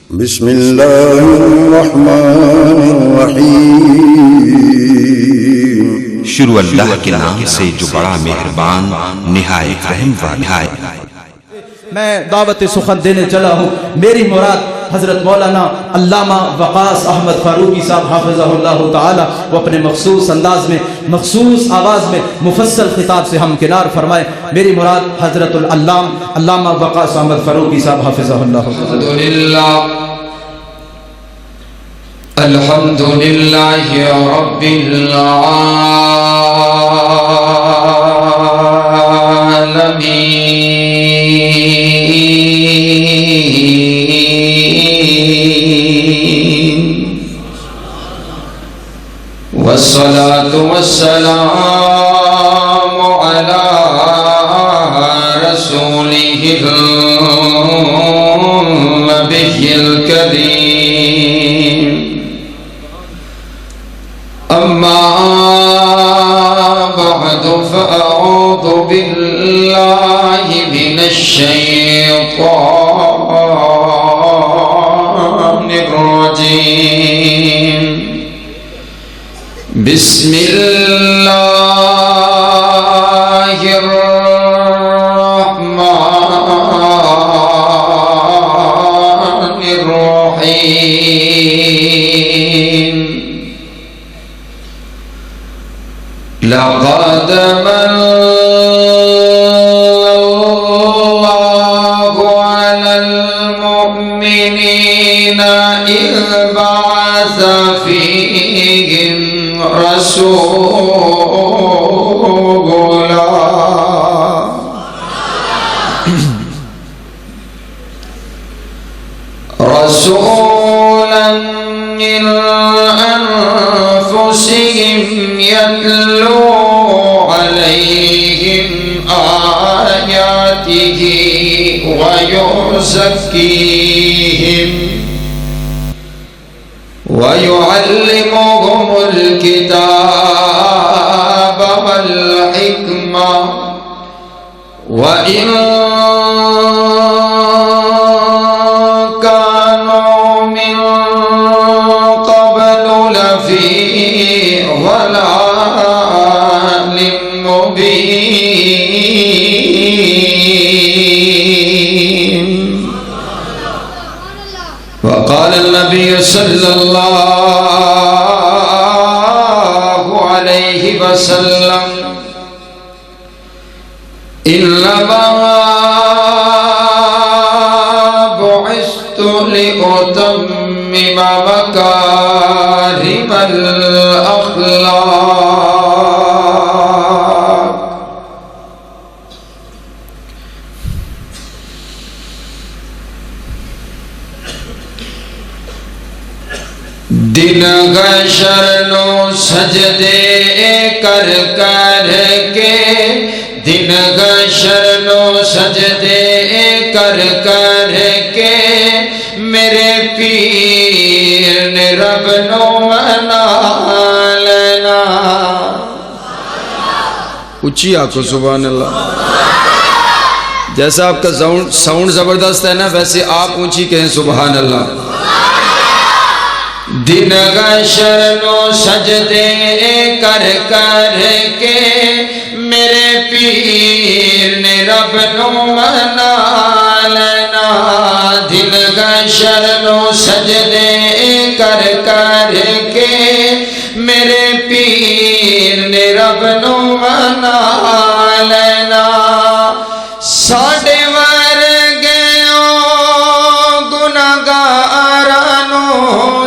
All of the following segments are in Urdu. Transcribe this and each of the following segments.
بسم اللہ الرحمن الرحیم شروع اللہ کے نام سے جو بڑا مہربان نہایت رحم والا ہے۔ میں دعوت سخن دینے چلا ہوں۔ میری مراد حضرت مولانا علامہ وقاص احمد فاروقی صاحب حافظہ اللہ تعالی، وہ اپنے مخصوص انداز میں مخصوص آواز میں مفصل خطاب سے ہمکنار فرمائے۔ میری مراد حضرت علامہ وقاص احمد فاروقی صاحب حافظہ اللہ تعالی۔ الحمدللہ رب العالمین والصلاة والسلام على رسوله النبي الكريم أما بعد فأعوذ بالله من الشيطان الرجيم بسم الله الرحمن الرحيم لقد من الله على المؤمنين إذ بعث فيهم رسولا من أنفسهم يتلو عليهم آياته ويزكيهم ويعلمهم الكتاب والحكمة وإن كانوا من قبل لفي ضلال مبين وقال النبي صلى الله عليه وسلم إنما بعثت لأتمم مكارم الأخلاق دن گشر نو سجدے کر کر کے دن گشر نو سجدے کر کر کے میرے پیر نے رب نو منا لینا۔ اچھی آنکھو سبحان اللہ۔ جیسا آپ کا ساؤنڈ زبردست ہے نا، ویسے آپ اونچی کہیں سبحان اللہ۔ دن گشر نو سجدے کر کر کے میرے پیر نے رب نو منا لینا۔ دن گشر نو سجدے کر کر کے میرے پیر نے رب نو منا لینا۔ ساڈے ورگے گناہگارانو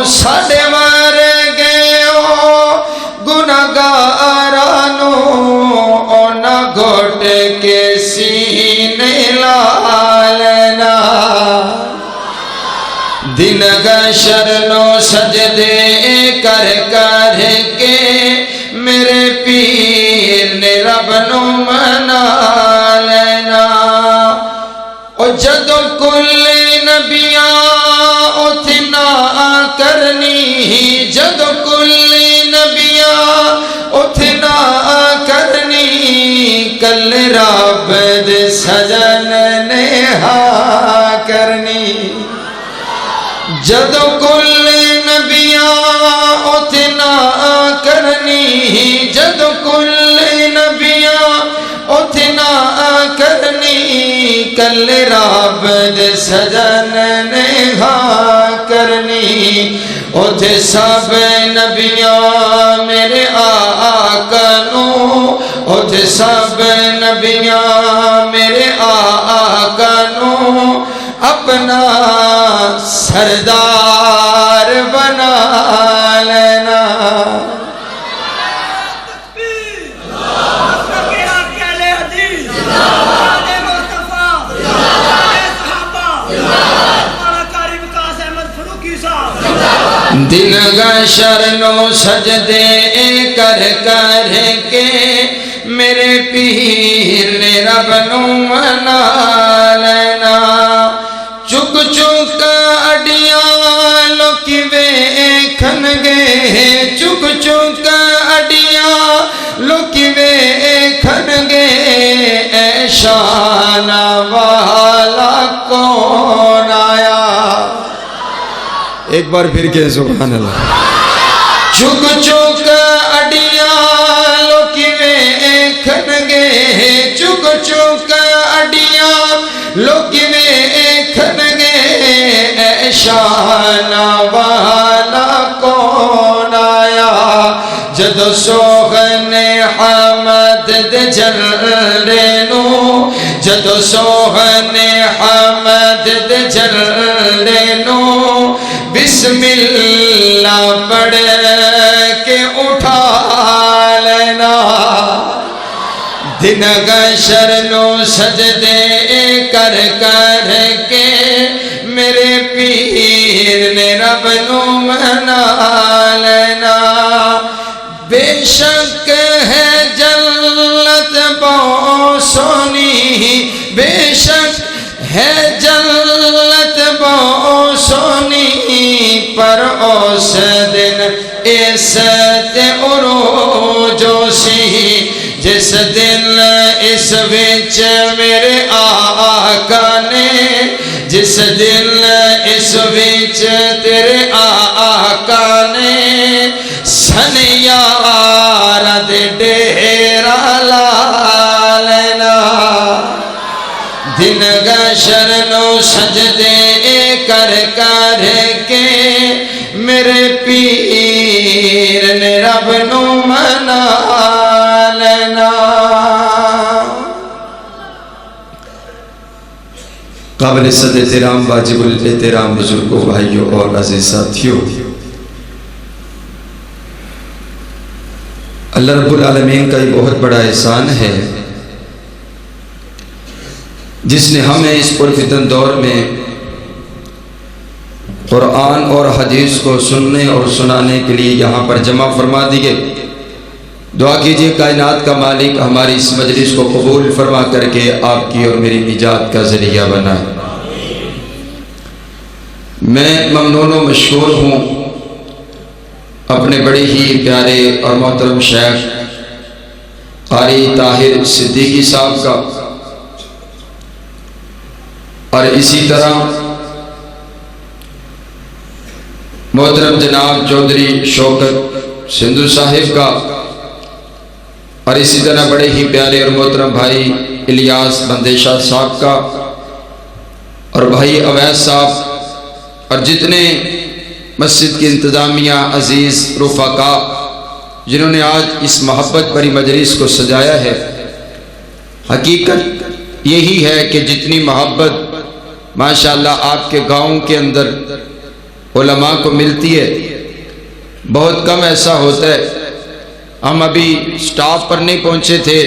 ساڈے ورگے گناہگارانو اونا گھٹ کے سینے لا لینا۔ دن گشر نو سجدے کر کر کے میرے پیر نے رب نو منا لینا۔ او جدو کل نبیاں اتنا کرنی جدو کل نبیاں اتنا کرنی کل رب دے سجن نے ہاں کرنی۔ جدو کل نبیاں اتنا کرنی جدو کل نبیاں اتنا کرنی کل رب دے سجن نے ہاں کرنی اتھے سب نبیاں میرے آقا نو اتھے سب نبیاں میرے آقا نو اپنا سردار بنا لینا دن گشر نو سجدے کر کر کے میرے پیر نے رب نو منا لینا چک چک اڈیاں لوکی ویکھن گے چک چک اڈیاں لوکی ویکھن گے اے شان والا کون آیا ایک بار پھر کہ سبحان اللہ چک چک اڈیاں لوکی ویکھن گے چک چک اڈیاں لوکی ویکھن گے اے شان والا کون آیا جدو سوغن حمد دے جلدے نو جدو سوغن حمد دے جلدے نو بسم اللہ پڑھ کے اٹھا لینا دن گشر نو سجدے کر کر کے میرے پیر نے رب نو منا لینا بے شک ہے جنت بہت سونی بے شک ہے جنت بہت سونی پر اس دن اس عروج سی جس دن اس وچ میرے آقا نے جس دن اس وچ تیرے آقا نے سنیار دے ڈیرا لا لینا دن گشر نو سجدے کر کر کے میرے پیر نے رب نو منا لینا قابل صد احترام واجب الاحترام بزرگوں بھائیوں اور عزیز ساتھیوں اللہ رب العالمین کا ایک بہت بڑا احسان ہے جس نے ہمیں اس پرفتن دور میں قرآن اور حدیث کو سننے اور سنانے کے لیے یہاں پر جمع فرما دیے دعا کیجئے کائنات کا مالک ہماری اس مجلس کو قبول فرما کر کے آپ کی اور میری نجات کا ذریعہ بنائے میں ممنون و مشکور ہوں اپنے بڑے ہی پیارے اور محترم شیخ قاری طاہر صدیقی صاحب کا اور اسی طرح محترم جناب چودھری شوکت سندھو صاحب کا اور اسی طرح بڑے ہی پیارے اور محترم بھائی الیاس بندیشہ صاحب کا اور بھائی اویس صاحب اور جتنے مسجد کی انتظامیہ عزیز رفقاء جنہوں نے آج اس محبت بھری مجلس کو سجایا ہے حقیقت یہی ہے کہ جتنی محبت ماشاءاللہ آپ کے گاؤں کے اندر علماء کو ملتی ہے بہت کم ایسا ہوتا ہے ہم ابھی سٹاف پر نہیں پہنچے تھے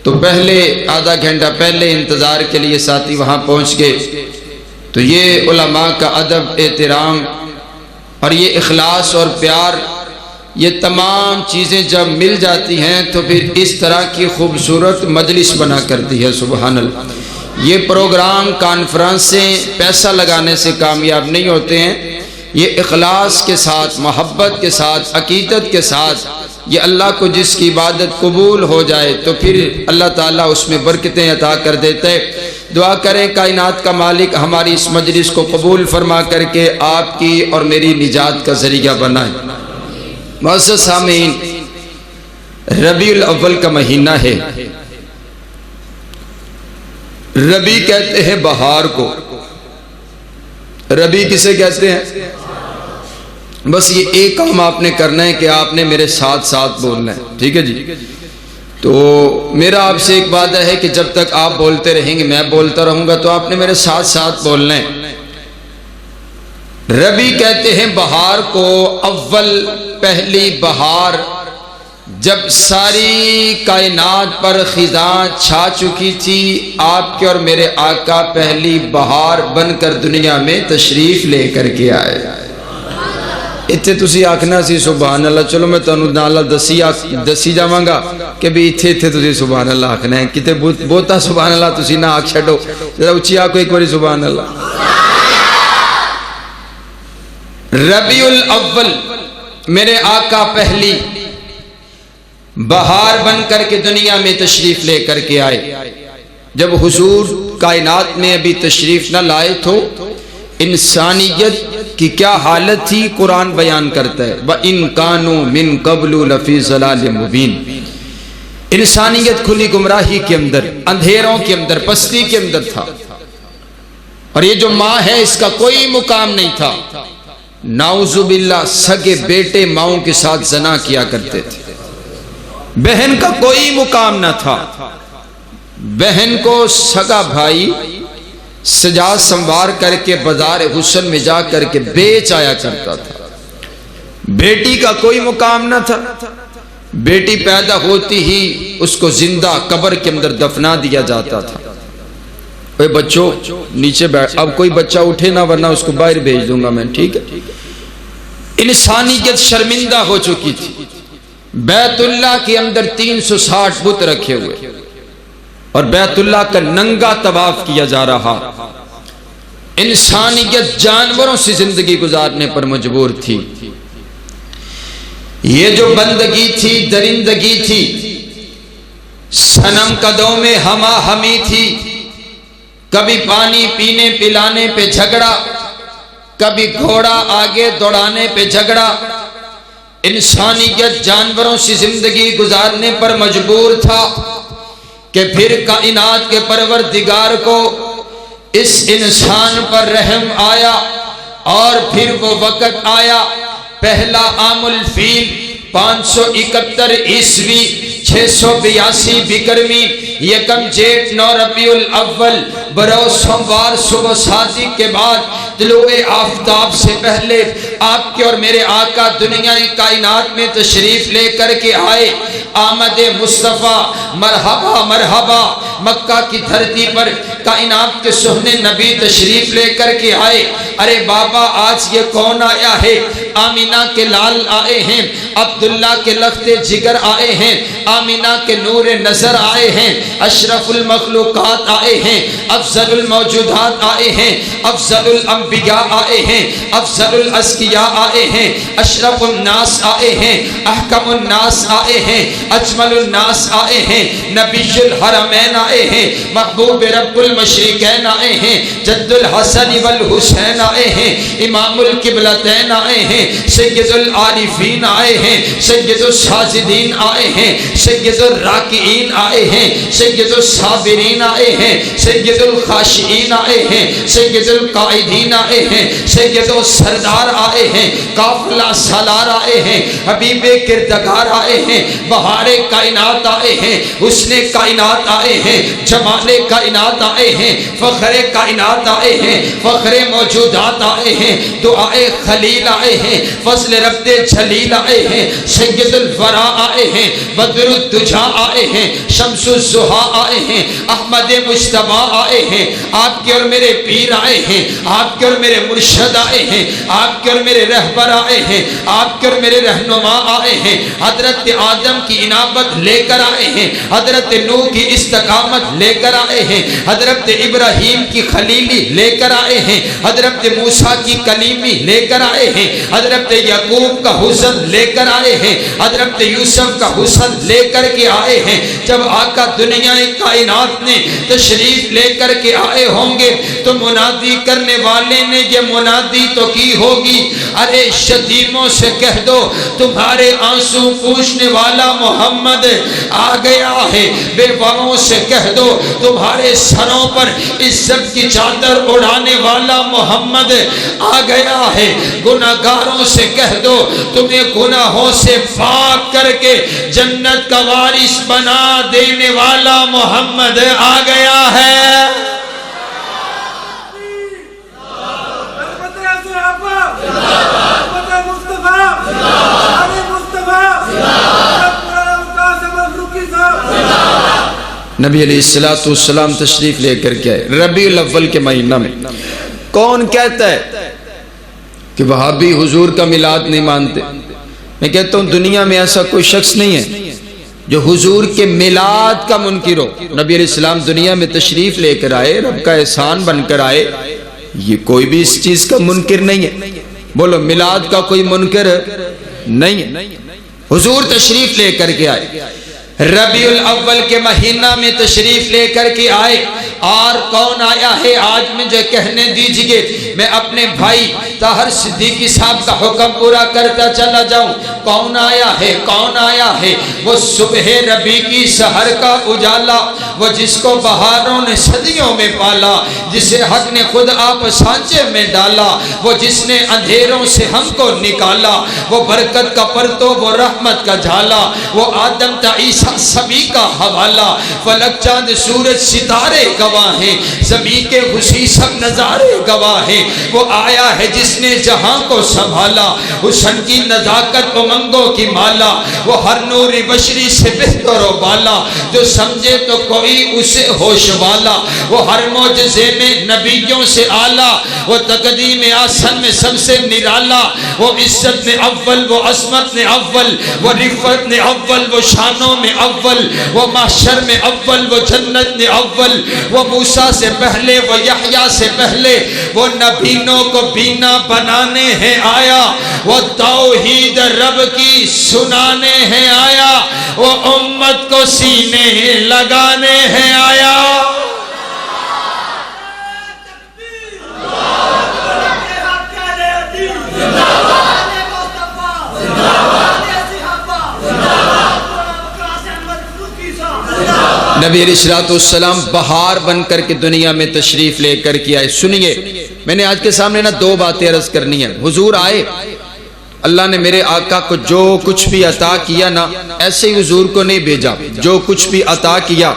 تو پہلے آدھا گھنٹہ پہلے انتظار کے لیے ساتھی وہاں پہنچ گئے تو یہ علماء کا ادب احترام اور یہ اخلاص اور پیار یہ تمام چیزیں جب مل جاتی ہیں تو پھر اس طرح کی خوبصورت مجلس بنا کرتی ہے سبحان اللہ یہ پروگرام کانفرنسیں پیسہ لگانے سے کامیاب نہیں ہوتے ہیں یہ اخلاص کے ساتھ محبت کے ساتھ عقیدت کے ساتھ یہ اللہ کو جس کی عبادت قبول ہو جائے تو پھر اللہ تعالیٰ اس میں برکتیں عطا کر دیتا ہے دعا کریں کائنات کا مالک ہماری اس مجلس کو قبول فرما کر کے آپ کی اور میری نجات کا ذریعہ بنائیں۔ معزز سامعین، ربیع الاول کا مہینہ ہے۔ ربیع کہتے ہیں بہار کو۔ ربیع کسے کہتے ہیں؟ بس یہ ایک کام آپ نے کرنا ہے کہ آپ نے میرے ساتھ ساتھ بولنا ہے، ٹھیک ہے جی؟ تو میرا آپ سے ایک وعدہ ہے کہ جب تک آپ بولتے رہیں گے میں بولتا رہوں گا، تو آپ نے میرے ساتھ ساتھ بولنا ہے۔ ربیع کہتے ہیں بہار کو، اول پہلی بہار، جب ساری کائنات پر خزاں چھا چکی تھی، آپ کے اور میرے آقا پہلی بہار بن کر دنیا میں تشریف لے کر کے آئے۔ اتھے تسی آکھنا سی سبحان اللہ، چلو میں تانوں نال دسی جاواں گا کہ بھی اتھے تسی سبحان اللہ آکھنا ہے، کتے بہتا سبحان اللہ تسی نہ آکھ چھڈو، ذرا اچھی آکھو ایک باری سبحان اللہ۔ ربیع الاول میرے آقا پہلی بہار بن کر کے دنیا میں تشریف لے کر کے آئے۔ جب حضور کائنات میں ابھی تشریف نہ لائے تو انسانیت کی کیا حالت تھی قرآن بیان کرتا ہے، وَإِن كَانُوا مِن قَبْلُ لَفِي ضَلَالٍ مُبِينٍ۔ انسانیت کھلی گمراہی کے اندر، اندھیروں کے اندر، پستی کے اندر تھا، اور یہ جو ماں ہے اس کا کوئی مقام نہیں تھا۔ نعوذ باللہ، سگے بیٹے ماؤں کے ساتھ زنا کیا کرتے تھے، بہن کا کوئی مقام نہ تھا، بہن کو سگا بھائی سجا سنوار کر کے بازار حسن میں جا کر کے بیچ آیا کرتا تھا، بیٹی کا کوئی مقام نہ تھا، بیٹی پیدا ہوتی ہی اس کو زندہ قبر کے اندر دفنا دیا جاتا تھا۔ اے بچوں نیچے بیٹھ، اب کوئی بچہ اٹھے نہ ورنہ اس کو باہر بھیج دوں گا میں، ٹھیک ہے؟ انسانیت شرمندہ ہو چکی تھی۔ بیت اللہ کے اندر 360 بت رکھے ہوئے اور بیت اللہ کا ننگا طواف کیا جا رہا۔ انسانیت جانوروں سے زندگی گزارنے پر مجبور تھی۔ یہ جو بندگی تھی، درندگی تھی، صنم قدوں میں ہما ہمی تھی، کبھی پانی پینے پلانے پہ جھگڑا، کبھی گھوڑا آگے دوڑانے پہ جھگڑا۔ انسانیت جانوروں سے زندگی گزارنے پر مجبور تھا کہ پھر کائنات کے پروردگار کو اس انسان پر رحم آیا، اور پھر وہ وقت آیا، پہلا عام الفیل 571 عیسوی 682 بکرمی، یکم جیٹ 9 ربیع الاول بروز سوموار صبح صادق کے بعد طلوع آفتاب سے پہلے آپ کے اور میرے آقا دنیا کائنات میں تشریف لے کر کے آئے۔ آمد مصطفیٰ، مرحبا مرحبا، مکہ کی دھرتی پر کائنات کے سہنے نبی تشریف لے کر کے آئے۔ ارے بابا آج یہ کون آیا ہے؟ آمینہ کے لال آئے ہیں، عبداللہ کے لخت جگر آئے ہیں، آمینہ کے نور نظر آئے ہیں، اشرف المخلوقات آئے ہیں، افضل الموجودات آئے ہیں، افضل الانبیاء آئے ہیں، افضل الاسقیاء آئے ہیں، اشرف الناس آئے ہیں، احکم الناس آئے ہیں، اجمل الناس آئے ہیں، نبی الحرمین آئے ہیں، محبوب رب المشرقین آئے ہیں، جد الحسن والحسین آئے ہیں، امام القبلتین آئے ہیں، سید العارفین آئے ہیں، سید الساجدین آئے ہیں، سید الراکعین آئے ہیں، سید الصابرین آئے ہیں، سید الخاشعین آئے ہیں، سید القائدین آئے ہیں، سید السردار آئے ہیں، قافلہ سالار آئے ہیں، حبیب کردگار آئے ہیں، بہار کائنات آئے ہیں، حسن کائنات آئے ہیں، جمال کائنات آئے ہیں، فخر کائنات آئے ہیں، فخر موجودات آئے ہیں، دعائے خلیل آئے ہیں، فضل رب جلیل آئے ہیں، سید الورا آئے ہیں، بدر الدجا آئے ہیں، شمس الزہا آئے ہیں، احمد مجتبی آئے ہیں، آپ کے اور میرے پیر آئے ہیں، آپ کے اور میرے مرشد آئے ہیں، آپ کے اور میرے رہبر آئے ہیں، آپ کے اور میرے رہنما آئے ہیں، حضرت آدم کی انابت لے کر آئے ہیں، حضرت نوح کی استقامت آمد لے کر آئے ہیں، حضرت ابراہیم کی خلیلی لے کر آئے ہیں، حضرت موسیٰ کی کلیمی لے کر آئے ہیں، حضرت یعقوب کا حسن لے کر آئے ہیں، حضرت یوسف کا حسن لے کر کے آئے ہیں۔ جب آقا دنیا کائنات نے تشریف لے کر کے آئے ہوں گے تو منادی کرنے والے نے یہ منادی تو کی ہوگی، ارے شتیموں سے کہہ دو تمہارے آنسو پوچھنے والا محمد آ گیا ہے، بیواؤں سے کہہ دو تمہارے سروں پر عزت کی چادر اڑانے والا محمد آ گیا ہے، گناہگاروں سے کہہ دو تمہیں گناہوں سے پاک کر کے جنت کا وارث بنا دینے والا محمد آ گیا ہے۔ نبی علیہ السلام تشریف لے کر کے آئے ربیع الاول کے مہینہ میں۔ کون کہتا ہے کہ وہابی حضور کا میلاد نہیں مانتے؟ میں کہتا ہوں دنیا میں ایسا کوئی شخص نہیں ہے جو حضور کے میلاد کا منکر ہو۔ نبی علیہ السلام دنیا میں تشریف لے کر آئے، رب کا احسان بن کر آئے، یہ کوئی بھی اس چیز کا منکر نہیں ہے۔ بولو میلاد کا کوئی منکر نہیں ہے۔ حضور تشریف لے کر کے آئے، ربیع الاول کے مہینہ میں تشریف لے کر کے آئے، اور کون آیا ہے آج مجھے کہنے دیجئے، میں اپنے بھائی طاہر صدیقی صاحب کا حکم پورا کرتا چلا جاؤں۔ کون آیا ہے؟ کون آیا ہے؟ وہ صبح ربیع کی سحر کا اجالا، وہ جس کو بہاروں نے صدیوں میں پالا، جسے حق نے خود آپ سانچے میں ڈالا، وہ جس نے اندھیروں سے ہم کو نکالا، وہ برکت کا پرتو، وہ رحمت کا جھالا، وہ آدم تا عیسیٰ سبھی کا حوالہ، فلک چاند سورج ستارے گواہ ہیں، زمین کے خوشی سب نظارے گواہ ہیں۔ وہ آیا ہے جس نے جہاں کو سنبھالا، حسن کی نزاکت امنگوں کی مالا، وہ ہر نور بشری سے بہتر و بالا، جو سمجھے تو کوئی اسے ہوش والا، وہ ہر معجزے میں نبیوں سے اعلیٰ، وہ تقدیم آسن میں سب سے نرالا، وہ عزت نے اول، وہ عظمت نے اول، وہ رفت نے اول، وہ شانوں میں اول، وہ محشر میں اول، وہ جنت نے اول، وہ موسیٰ سے پہلے، وہ یحییٰ سے پہلے، وہ نبینوں کو بینا بنانے ہیں آیا، وہ توحید رب کی سنانے ہیں آیا، وہ امت کو سینے لگانے ہیں آیا۔ نبی علیہ السلام بہار بن کر کے دنیا میں تشریف لے کر کے آئے۔ سنیے، میں نے آج کے سامنے دو باتیں عرض کرنی ہیں۔ حضور آئے، اللہ نے میرے آقا کو جو کچھ بھی عطا کیا نا، ایسے ہی حضور کو نہیں بھیجا، جو کچھ بھی عطا کیا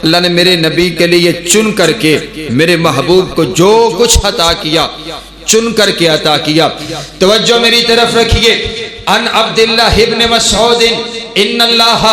اللہ نے میرے نبی کے لیے چن کر کے، میرے محبوب کو جو کچھ عطا کیا چن کر کے عطا کیا۔ توجہ میری طرف رکھیے، ان عبداللہ ابن مسعود ان اللہ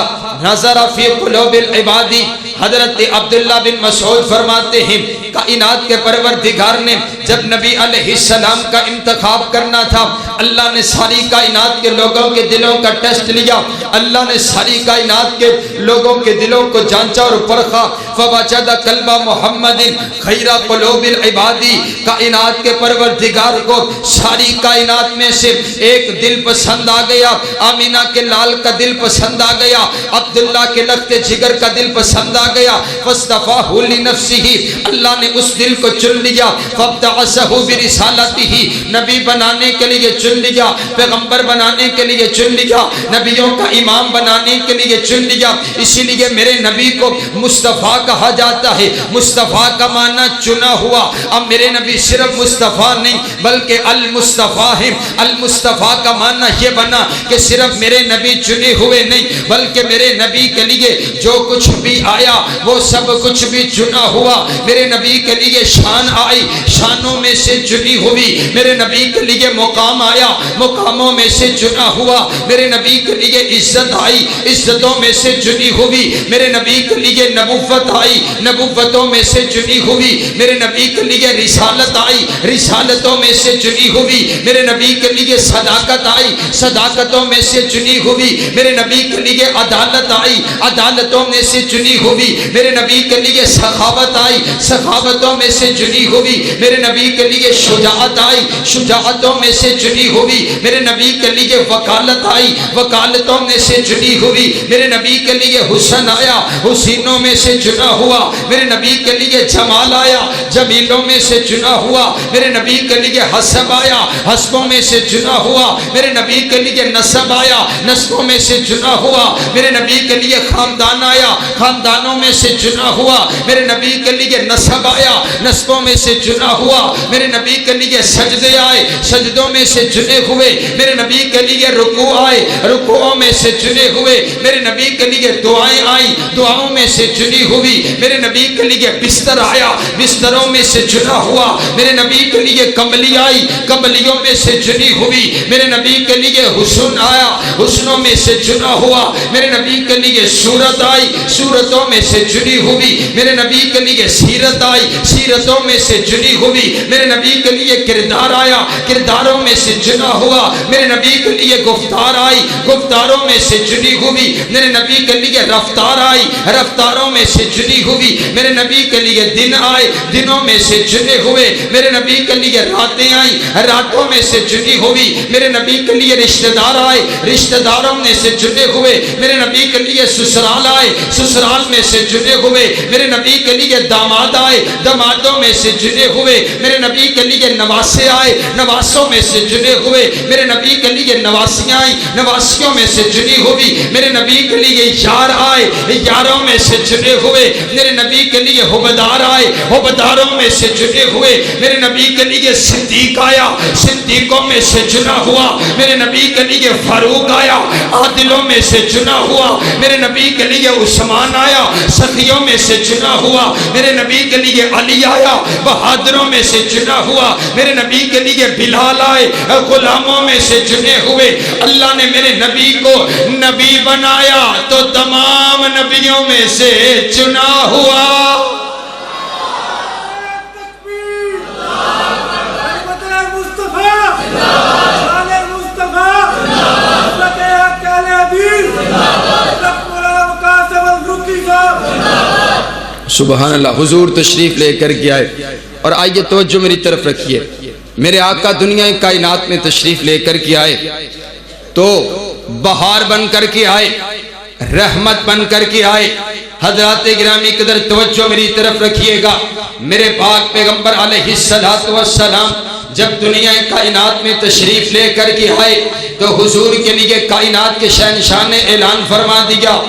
نظر فی قلوب العباد، حضرت عبداللہ بن مسعود فرماتے ہیں کائنات کے پروردگار نے جب نبی علیہ السلام کا انتخاب کرنا تھا، اللہ نے ساری کائنات کے لوگوں کے دلوں کا ٹیسٹ لیا، اللہ نے ساری کائنات کے لوگوں کے دلوں کو جانچا اور پرکھا، فوجد قلب محمد خیر قلوب العباد، کائنات کے پروردگار کو ساری کائنات میں سے ایک دل پسند آ گیا، آمینہ کے لال کا دل پسند آ گیا، عبداللہ کے لخت جگر کا دل پسند آ گیا، فاصطفاہ لنفسہ، اللہ نے اس دل کو چن لیا، فابتعثہ برسالتہ، نبی بنانے کے لیے چن لیا، پیغمبر بنانے کے لیے چن لیا، نبیوں کا امام بنانے کے لیے چن لیا۔ اسی لیے میرے نبی کو مصطفیٰ کہا جاتا ہے، مصطفیٰ کا معنی چنا ہوا۔ اب میرے نبی صرف مصطفیٰ نہیں بلکہ المصطفیٰ ہیں، المصطفیٰ کا معنی یہ بنا کہ صرف میرے نبی چنے ہوئے نہیں بلکہ میرے نبی کے لیے جو کچھ بھی آیا وہ سب کچھ بھی چنا ہوا، میرے نبی کے لیے شان آئی، شانوں میں سے چنی ہوئی، میرے نبی کے لیے مقام آیا، مقاموں میں سے چنا ہوا، میرے نبی کے لیے عزت آئی، عزتوں میں سے چنی ہوئی، میرے نبی کے لیے نبوت آئی، نبوتوں میں سے چنی ہوئی، میرے نبی کے لیے رسالت آئی، رسالتوں میں سے چنی ہوئی، میرے نبی کے لیے صداقت آئی، صداقتوں میں سے چنی ہوئی، میرے نبی نبی کے لیے عدالت آئی، عدالتوں میں سے چنی ہوئی، میرے نبی کے لیے سخاوت آئی، سخاوتوں میں سے چنی ہوئی، میرے نبی کے لیے شجاعت آئی، شجاعتوں میں سے چنی ہوئی، میرے نبی کے لیے وکالت آئی، وکالتوں میں سے چنی ہوئی، میرے نبی کے لیے حسن آیا، حسینوں میں سے چنا ہوا، میرے نبی کے لیے جمال آیا، جمیلوں میں سے چنا ہوا، میرے نبی کے لیے حسب آیا، حسبوں میں سے چنا ہوا، میرے نبی کے لیے نسب آیا، نسبوں میں سے چنا ہوا، میرے نبی کے لیے خاندان آیا، خاندانوں میں سے چنا ہوا، میرے نبی کے لیے نسب آیا، نسبوں میں سے چنا ہوا، میرے نبی کے لیے سجدے آئے، سجدوں میں سے چنے ہوئے، میرے نبی کے لیے رکوع آئے، رکوعوں میں سے چنے ہوئے، میرے نبی کے لیے دعائیں آئی، دعاؤں میں سے چنی ہوئی، میرے نبی کے لیے بستر آیا، بستروں میں سے چنا ہوا، میرے نبی کے لیے کمبلی آئی، کمبلیوں میں سے چنی ہوئی، میرے نبی کے لیے حسن آیا، حسنوں میں سے چنا ہوا، میرے نبی کے لیے صورت آئی، صورتوں میں سے چنی ہوئی، میرے نبی کے لیے سیرت آئی، سیرتوں میں سے چنی ہوئی، میرے نبی کے لیے کردار آیا، کرداروں میں سے چنا ہوا، میرے نبی کے لیے گفتار آئی، گفتاروں میں سے چنی ہوئی، میرے نبی کے لیے رفتار آئی، رفتاروں میں سے چنی ہوئی، میرے نبی کے لیے دن آئے، دنوں میں سے چنے ہوئے، میرے نبی کے لیے راتیں آئی، راتوں میں سے چنی ہوئی، میرے نبی کے لیے رشتہ دار آئے، رشتہ داروں میں سے چنے ہوئے، میرے نبی کے لیے سسرال آئے، سسرال میں سے چنے ہوئے، میرے نبی کے لیے داماد آئے، دامادوں میں سے چنے ہوئے، میرے نبی کے لیے نواسے آئے، نواسوں میں سے چنے ہوئے، میرے نبی کے لیے نواسیاں آئیں، نواسیوں میں سے چنی ہوئی، میرے نبی کے لیے یار آئے، یاروں میں سے چنے ہوئے، میرے نبی کے لیے حبدار آئے، حبداروں میں سے چنے ہوئے، میرے نبی کے لیے صدیق آیا، صدیقوں میں سے چنا ہوا، میرے نبی کے لیے فاروق آیا، عادلوں میں سے چنا ہوا، میرے نبی کے لیے عثمان آیا، سخیوں میں سے چنا ہوا، میرے نبی کے لیے علی آیا، بہادروں میں سے چنا ہوا، میرے نبی کے لیے بلال آئے، غلاموں میں سے چنے ہوئے۔ اللہ نے میرے نبی کو نبی بنایا تو تمام نبیوں میں سے چنا ہوا۔ سبحان اللہ۔ حضور تشریف لے کر کے آئے، اور آئیے توجہ میری طرف رکھیے، میرے آقا دنیا کائنات میں تشریف لے کر کے آئے تو بہار بن کر کے آئے، رحمت بن کر کے آئے۔ حضرات گرامی قدر توجہ میری طرف رکھیے گا، میرے پاک پیغمبر علیہ السلام جب دنیا کائنات میں تشریف لے کر کے آئے تو حضور کے لیے کائنات کے شہنشاہ نے اعلان فرما دیا،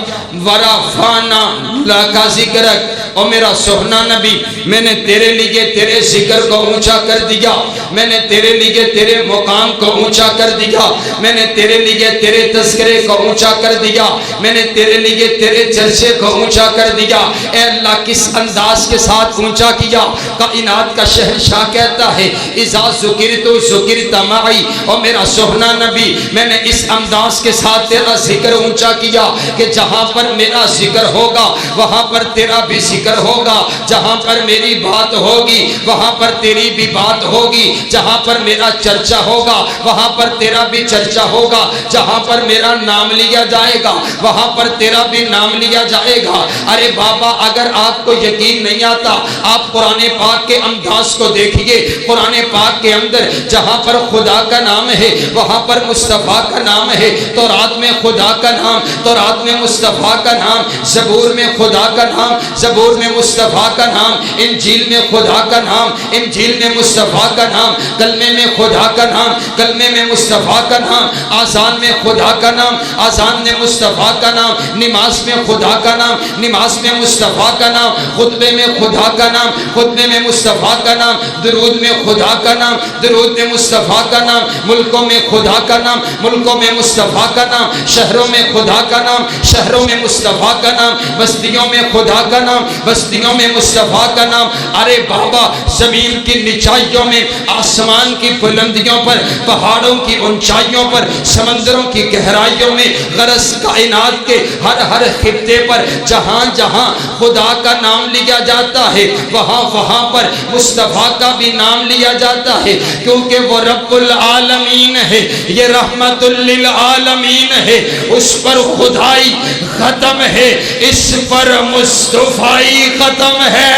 ورفعنا لک ذکرک، اور میرا سہنا نبی میں نے تیرے لیے تیرے ذکر کو اونچا کر دیا، میں نے تیرے لیے تیرے مقام کو اونچا کر دیا، میں نے تیرے لیے تیرے تذکرے کو اونچا کر دیا، میں نے تیرے لیے تیرے چرچے کو اونچا کر دیا۔ اے اللہ کس انداز کے ساتھ اونچا کیا؟ کائنات کا شہنشاہ کہتا ہے اذا ذکرت ذکرت معی، اور میرا سہنا نبی میں نے اس انداز کے ساتھ تیرا ذکر اونچا کیا کہ جہاں پر میرا ذکر ہوگا وہاں پر تیرا بھی ذکر ہوگا، جہاں پر میری بات ہوگی وہاں پر تیری بھی بات ہوگی، جہاں پر میرا چرچا ہوگا وہاں پر تیرا بھی چرچا ہوگا، جہاں پر میرا نام لیا جائے گا وہاں پر تیرا بھی نام لیا جائے گا۔ ارے بابا اگر آپ کو یقین نہیں آتا آپ قرآن پاک کے انداز کو دیکھیے، قرآن پاک کے اندر جہاں پر خدا کا نام ہے وہاں پر مصطفیٰ کا نام ہے، تورات میں خدا کا نام، تورات میں مصطفیٰ کا نام، زبور میں خدا کا نام، زبور میں مصطفیٰ کا نام، انجیل میں خدا کا نام، انجیل میں مصطفیٰ کا نام، کلمے میں خدا کا نام، کلمے میں مصطفیٰ کا نام، آذان میں خدا کا نام، آذان میں مصطفیٰ کا نام، نماز میں خدا کا نام، نماز میں مصطفیٰ کا نام، خطبے میں خدا کا نام، خطبے میں مصطفیٰ کا نام، درود میں خدا کا نام، درود میں مصطفیٰ کا نام، ملکوں میں خدا کا نام، ملکوں میں مصطفیٰ کا نام، شہروں میں خدا کا نام، شہروں میں مصطفیٰ کا نام، بستیوں بستیوں میں خدا کا نام، بستیوں میں مصطفیٰ کا نام۔ ارے بابا زمین کی نچائیوں میں، آسمان کی بلندیوں پر، پہاڑوں کی اونچائیوں پر، سمندروں کی گہرائیوں میں، غرض کائنات کے ہر ہر خطے پر جہاں جہاں خدا کا نام لیا جاتا ہے وہاں وہاں پر مصطفیٰ کا بھی نام لیا جاتا ہے، کیونکہ وہ رب العالمین ہے، یہ رحمت للعالمین ہے۔ اس پر خدائی ختم ہے، اس پر مصطفیٰ ختم ہے۔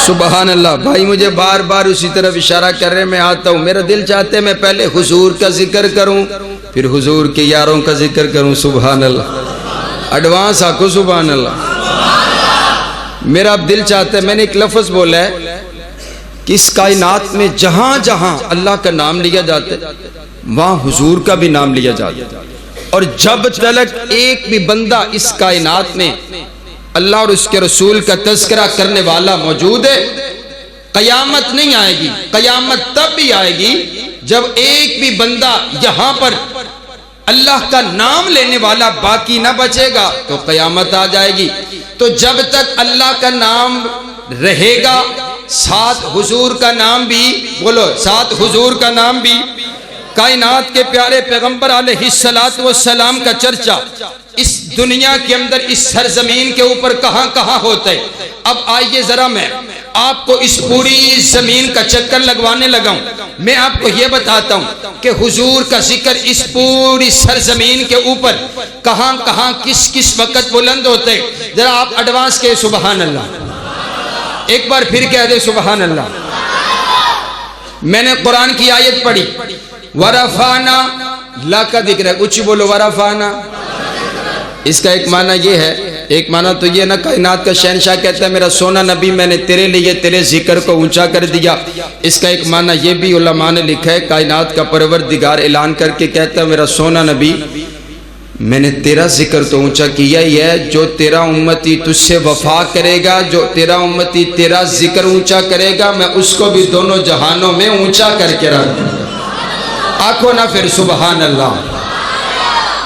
سبحان اللہ۔ بھائی مجھے بار بار اسی طرف اشارہ کر رہے ہیں، میں آتا ہوں، میرا دل چاہتے میں پہلے حضور کا ذکر کروں پھر حضور کے یاروں کا ذکر کروں۔ سبحان اللہ، ایڈوانس آکو سبحان اللہ۔ میرا اب دل چاہتا ہے، میں نے ایک لفظ بولا ہے کہ اس کائنات میں جہاں جہاں اللہ کا نام لیا جاتا ہے وہاں حضور کا بھی نام لیا جاتا ہے، اور جب تلک ایک بھی بندہ اس کائنات میں اللہ اور اس کے رسول کا تذکرہ کرنے والا موجود ہے، قیامت نہیں آئے گی۔ قیامت تب بھی آئے گی جب ایک بھی بندہ یہاں پر اللہ کا نام لینے والا باقی نہ بچے گا تو قیامت آ جائے گی۔ تو جب تک اللہ کا نام رہے گا، ساتھ حضور کا نام بھی، بولو ساتھ حضور کا نام بھی، کائنات کے پیارے پیغمبر علیہ السلام کا چرچا اس دنیا کے اندر، اس سرزمین کے اوپر کہاں کہاں ہوتا ہے۔ اب آئیے ذرا میں آپ کو اس پوری زمین کا چکر لگوانے لگا ہوں۔ میں آپ کو یہ بتاتا ہوں کہ حضور کا ذکر اس پوری سرزمین کے اوپر کہاں کہاں کس کس وقت بلند ہوتا ہے۔ ذرا آپ ایڈوانس کے سبحان اللہ، ایک بار پھر کہہ دے سبحان اللہ۔ میں نے قرآن کی آیت پڑھی، ورفعنا لا کا ذکر ہے، اچھی بولو ورفعنا۔ اس کا ایک معنی یہ ہے، ایک معنی تو یہ نا، کائنات کا شہنشاہ کہتا ہے میرا سونا نبی میں نے تیرے لیے تیرے ذکر کو اونچا کر دیا۔ اس کا ایک معنی یہ بھی علماء نے لکھا ہے، کائنات کا پروردگار اعلان کر کے کہتا ہے میرا سونا نبی میں نے تیرا ذکر تو اونچا کیا ہی ہے، جو تیرا امتی تجھ سے وفا کرے گا، جو تیرا امتی تیرا ذکر اونچا کرے گا، میں اس کو بھی دونوں جہانوں میں اونچا کر کے رکھ دوں گا۔ آنکھوں نہ پھر سبحان اللہ۔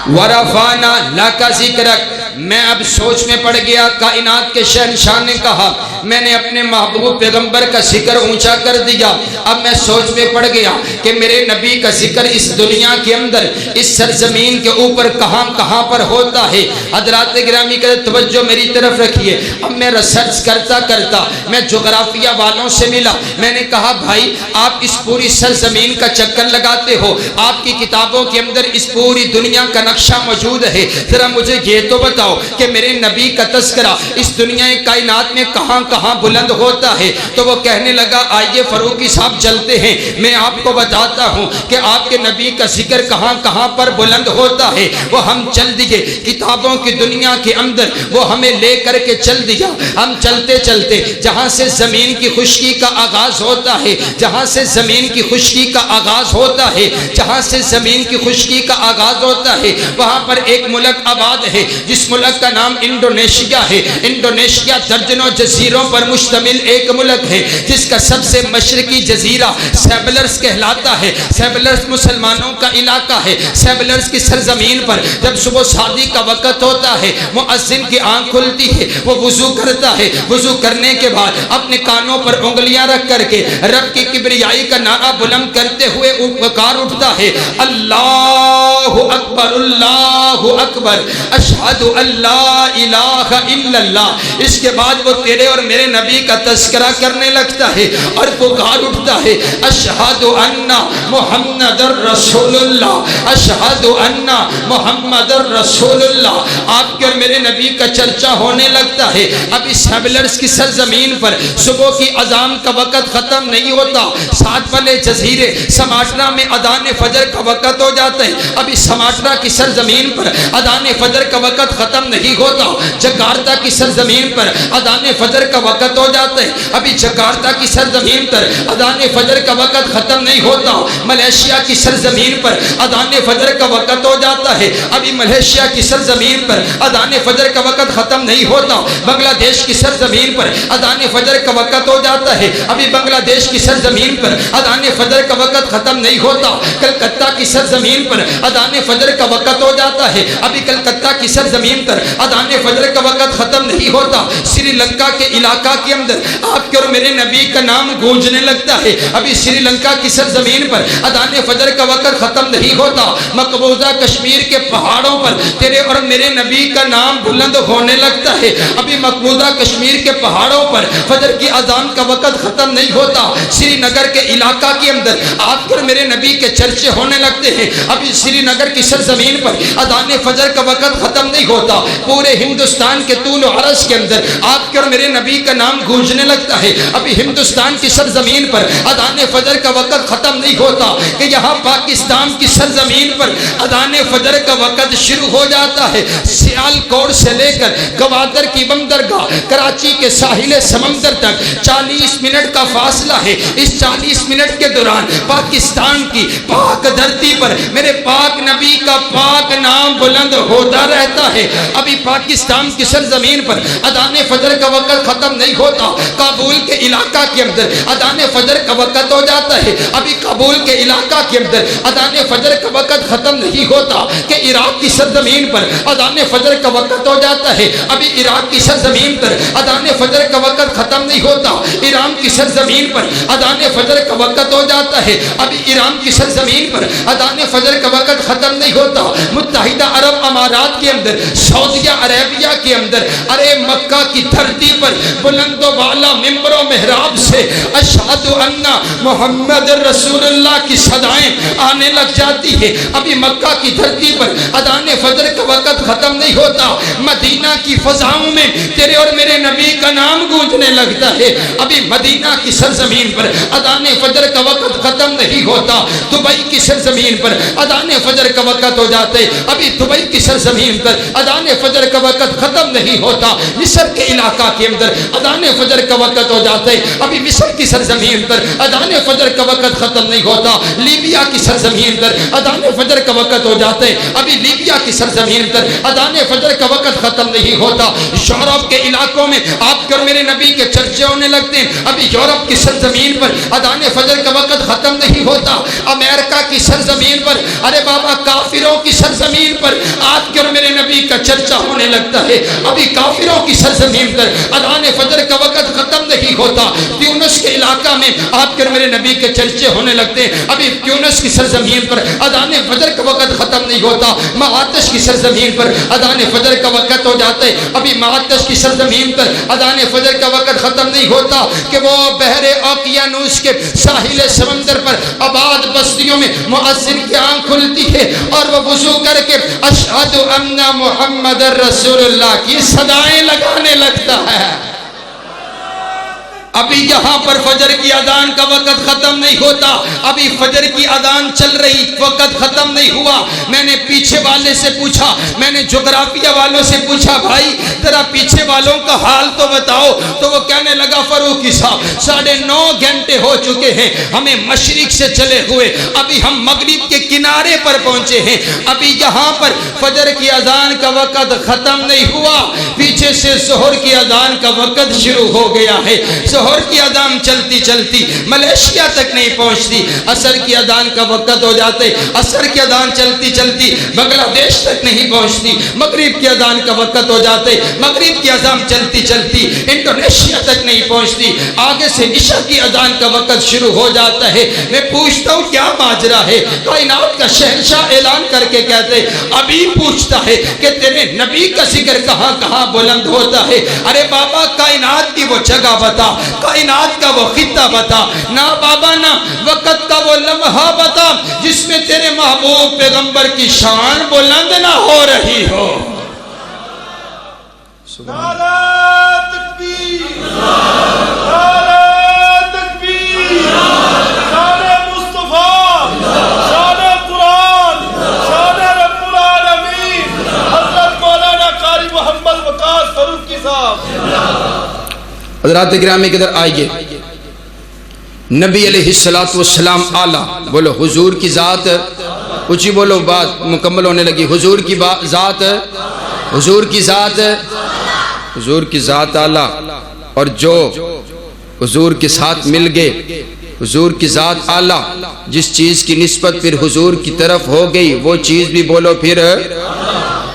ورفعنا لک ذکرک، میں اب سوچ میں پڑ گیا، کائنات کے شہنشاہ نے کہا میں نے اپنے محبوب پیغمبر کا ذکر اونچا کر دیا، اب میں سوچ میں پڑ گیا کہ میرے نبی کا ذکر اس دنیا کے اندر، اس سرزمین کے اوپر کہاں کہاں پر ہوتا ہے۔ حضرات گرامی کا توجہ میری طرف رکھیے۔ اب میں ریسرچ کرتا کرتا میں جغرافیہ والوں سے ملا، میں نے کہا بھائی آپ اس پوری سرزمین کا چکر لگاتے ہو، آپ کی کتابوں کے اندر اس پوری دنیا کا نقشہ موجود ہے، ذرا مجھے یہ تو بتاؤ کہ میرے نبی کا تذکرہ اس دنیا کائنات میں کہاں کہاں بلند ہوتا ہے۔ تو وہ کہنے لگا آئیے فاروقی صاحب چلتے ہیں، میں آپ کو بتاتا ہوں کہ آپ کے نبی کا ذکر کہاں کہاں پر بلند ہوتا ہے۔ وہ ہم چل دیے کتابوں کی دنیا کے اندر، وہ ہمیں لے کر کے چل دیا۔ ہم چلتے چلتے جہاں سے زمین کی خشکی کا آغاز ہوتا ہے، جہاں سے زمین کی خشکی کا آغاز ہوتا ہے، جہاں سے زمین کی خشکی کا آغاز ہوتا ہے، وہاں پر ایک ملک آباد ہے جس ملک کا نام انڈونیشیا ہے۔ انڈونیشیا درجنوں جزیروں پر مشتمل ایک ملک ہے جس کا سب سے مشرقی جزیرہ سیبلرز کہلاتا ہے۔ سیبلرز مسلمانوں کا علاقہ ہے۔ سیبلرز کی سرزمین پر جب صبح شادی کا وقت ہوتا ہے، مؤذن کی آنکھ کھلتی ہے، وہ وضو کرتا ہے، وضو کرنے کے بعد اپنے کانوں پر انگلیاں رکھ کر کے رب کی کبریائی کا نعرہ بلند کرتے ہوئے پکار اٹھتا ہے اللہ اکبر اللہ اکبر اشہد اللہ الہ الا اللہ۔ اس کے بعد وہ تیرے اور میرے نبی کا تذکرہ کرنے لگتا ہے اور پکار اٹھتا ہے اشہد ان محمد رسول اللہ، اشہد ان محمد رسول اللہ۔ آپ کے اور میرے نبی کا چرچا ہونے لگتا ہے۔ اب اس سیبلرز کی سرزمین پر صبح کی اذان کا وقت ختم نہیں ہوتا، ساتھ والے جزیرے سماٹرا میں اذان فجر کا وقت ہو جاتا ہے۔ اب اس سماٹرا کی سرزمین پر اذان فجر کا وقت ختم ختم نہیں ہوتا. جکارتا کی سرزمین پر اذان فجر کا وقت ہو جاتا ہے. ابھی جکارتا کی سرزمین پر اذان فجر کا وقت ختم نہیں ہوتا. ملیشیا کی سرزمین پر اذان فجر کا وقت ہو جاتا ہے. ابھی ملیشیا کی سرزمین پر اذان فجر کا وقت ختم نہیں ہوتا. بنگلہ دیش کی سرزمین پر اذان فجر کا وقت ہو جاتا ہے. ابھی بنگلہ دیش کی سرزمین پر اذان فجر کا وقت ختم نہیں ہوتا. کلکتہ کی سرزمین پر اذان فجر کا وقت ہو جاتا ہے. ابھی کلکتہ کی سرزمین پر اذان فجر کا وقت ختم نہیں ہوتا. سری لنکا کے علاقہ کے اندر آپ کے اور میرے نبی کا نام گونجنے لگتا ہے. ابھی سری لنکا کی سرزمین پر اذان فجر کا وقت ختم نہیں ہوتا. مقبوضہ کشمیر کے پہاڑوں پر تیرے اور میرے نبی کا نام بلند ہونے لگتا ہے. ابھی مقبوضہ کشمیر کے پہاڑوں پر فجر کی اذان کا وقت ختم نہیں ہوتا. سری نگر کے علاقہ کے اندر آپ کے اور میرے نبی کے چرچے ہونے لگتے ہیں. ابھی سری نگر کی سرزمین پر اذان فجر کا وقت ختم نہیں ہوتا. پورے ہندوستان کے طول و عرض کے اندر آپ کے اور میرے نبی کا نام گونجنے لگتا ہے. ابھی ہندوستان کی سرزمین پر اذان فجر کا وقت ختم نہیں ہوتا کہ یہاں پاکستان کی سرزمین پر اذان فجر کا وقت شروع ہو جاتا ہے. سیالکوٹ سے لے کر گوادر کی بندرگاہ کراچی کے ساحل سمندر تک 40 منٹ کا فاصلہ ہے. اس 40 منٹ کے دوران پاکستان کی پاک دھرتی پر میرے پاک نبی کا پاک نام بلند ہوتا رہتا ہے. ابھی پاکستان کی سرزمین پر اذان فجر کا وقت ختم نہیں ہوتا. کابل کے علاقہ کے اندر اذان فجر کا وقت ہو جاتا ہے. ابھی کابل کے علاقہ کے اندر اذان فجر کا وقت ختم نہیں ہوتا کہ عراق کی سرزمین پر اذان فجر کا وقت ہو جاتا ہے. ابھی عراق کی سرزمین پر اذان فجر کا وقت ختم نہیں ہوتا. ایران کی سرزمین پر اذان فجر کا وقت ہو جاتا ہے. ابھی ایران کی سرزمین پر اذان فجر کا وقت ختم نہیں ہوتا. متحدہ عرب امارات کے اندر سعودیہ عربیہ کے اندر ارے مکہ کی دھرتی پر بلند و بالا منبر و محراب سے اشہد ان محمد رسول اللہ کی صدائیں آنے لگ جاتی ہے. ابھی مکہ کی دھرتی پر اذان فجر کا وقت ختم نہیں ہوتا. مدینہ کی فضاؤں میں تیرے اور میرے نبی کا نام گونجنے لگتا ہے. ابھی مدینہ کی سرزمین پر اذان فجر کا وقت ختم نہیں ہوتا. دبئی کی سرزمین پر اذان فجر کا وقت ہو جاتے. ابھی دبئی کی سرزمین پر اذان فجر کا وقت ختم نہیں ہوتا. مصر کے علاقہ کے اندر اذان فجر کا وقت ہو جاتے. ابھی مصر کی سرزمین پر اذان فجر کا وقت ختم نہیں ہوتا. لیبیا کی سرزمین پر اذان فجر کا وقت ہو جاتے. ابھی لیبیا کی سرزمین پر اذان فجر کا وقت ختم نہیں ہوتا. یورپ کے علاقوں میں آپ کے اور میرے نبی کے چرچے ہونے لگتے ہیں. ابھی یورپ کی سرزمین پر اذان فجر کا وقت ختم نہیں ہوتا. امریکہ کی سرزمین پر ارے بابا کافروں کی سرزمین پر آپ کے اور میرے نبی کا چرچا ہونے لگتا ہے. ابھی کافروں کی سرزمین پر اذان فجر کا وقت ختم نہیں ہوتا. تیونس کے علاقہ میں آپ کے اور میرے نبی کے چرچے ہونے لگتے ہیں. ابھی تیونس کی سرزمین پر اذان فجر کا وقت ختم نہیں ہوتا. معاطش کی سرزمین پر اذان فجر کا وقت ہو جاتا ہے. ابھی معاطش کی سرزمین پر اذان فجر کا وقت ختم نہیں ہوتا کہ وہ بحر اوقیانوس کے ساحل سمندر پر آباد بستیوں میں مؤذن کی آنکھ کھلتی ہے اور وہ وضو کر کے اشہد ان محمد رسول اللہ کی صدائیں لگانے لگتا ہے. ابھی یہاں پر فجر کی اذان کا وقت ختم نہیں ہوتا. ابھی فجر کی اذان چل رہی, وقت ختم نہیں ہوا. میں نے پیچھے والے سے پوچھا, میں نے جغرافیہ والوں سے پوچھا, بھائی ذرا پیچھے والوں کا حال تو بتاؤ. تو وہ کہنے لگا فاروقی صاحب 9.5 گھنٹے ہو چکے ہیں ہمیں مشرق سے چلے ہوئے. ابھی ہم مغرب کے کنارے پر پہنچے ہیں. ابھی یہاں پر فجر کی اذان کا وقت ختم نہیں ہوا, پیچھے سے ظہر کی اذان کا وقت شروع ہو گیا ہے. ظہر کی اذان چلتی چلتی ملیشیا تک نہیں پہنچتی. عصر کی اذان کا وقت ہو جاتے. عصر کی اذان چلتی چلتی بنگلہ دیش تک نہیں پہنچتی. مغرب کی اذان کا وقت ہو جاتے. مغرب کی اذان چلتی چلتی انڈونیشیا تک نہیں پہنچتی. آگے سے عشاء کی اذان کا وقت شروع ہو جاتا ہے. میں پوچھتا ہوں کیا ماجرا ہے؟ کائنات کا شہنشاہ اعلان کر کے کہتے ابھی پوچھتا ہے کہ تیرے نبی کا ذکر کہاں کہاں بلند ہوتا ہے. ارے بابا کائنات کی وہ جگہ بتا, کائنات کا وہ خطہ بتا, نہ بابا نہ وقت کا وہ لمحہ بتا جس میں تیرے محبوب پیغمبر کی شان بلند نہ ہو رہی ہو. نعرہ تکبیر, نعرہ تکبیر, شان مصطفیٰ, شان قرآن, شان رب العالمین. حضرت مولانا قاری حضرات گرامی کدھر آئیے، نبی علیہ الصلوۃ والسلام اعلیٰ، بولو حضور کی ذات، اونچی بولو، بات مکمل ہونے لگی، حضور کی ذات، حضور کی ذات، حضور کی ذات اعلیٰ، اور جو حضور کے ساتھ مل گئے، حضور کی ذات اعلیٰ، جس چیز کی نسبت پھر حضور کی طرف ہو گئی وہ چیز بھی بولو پھر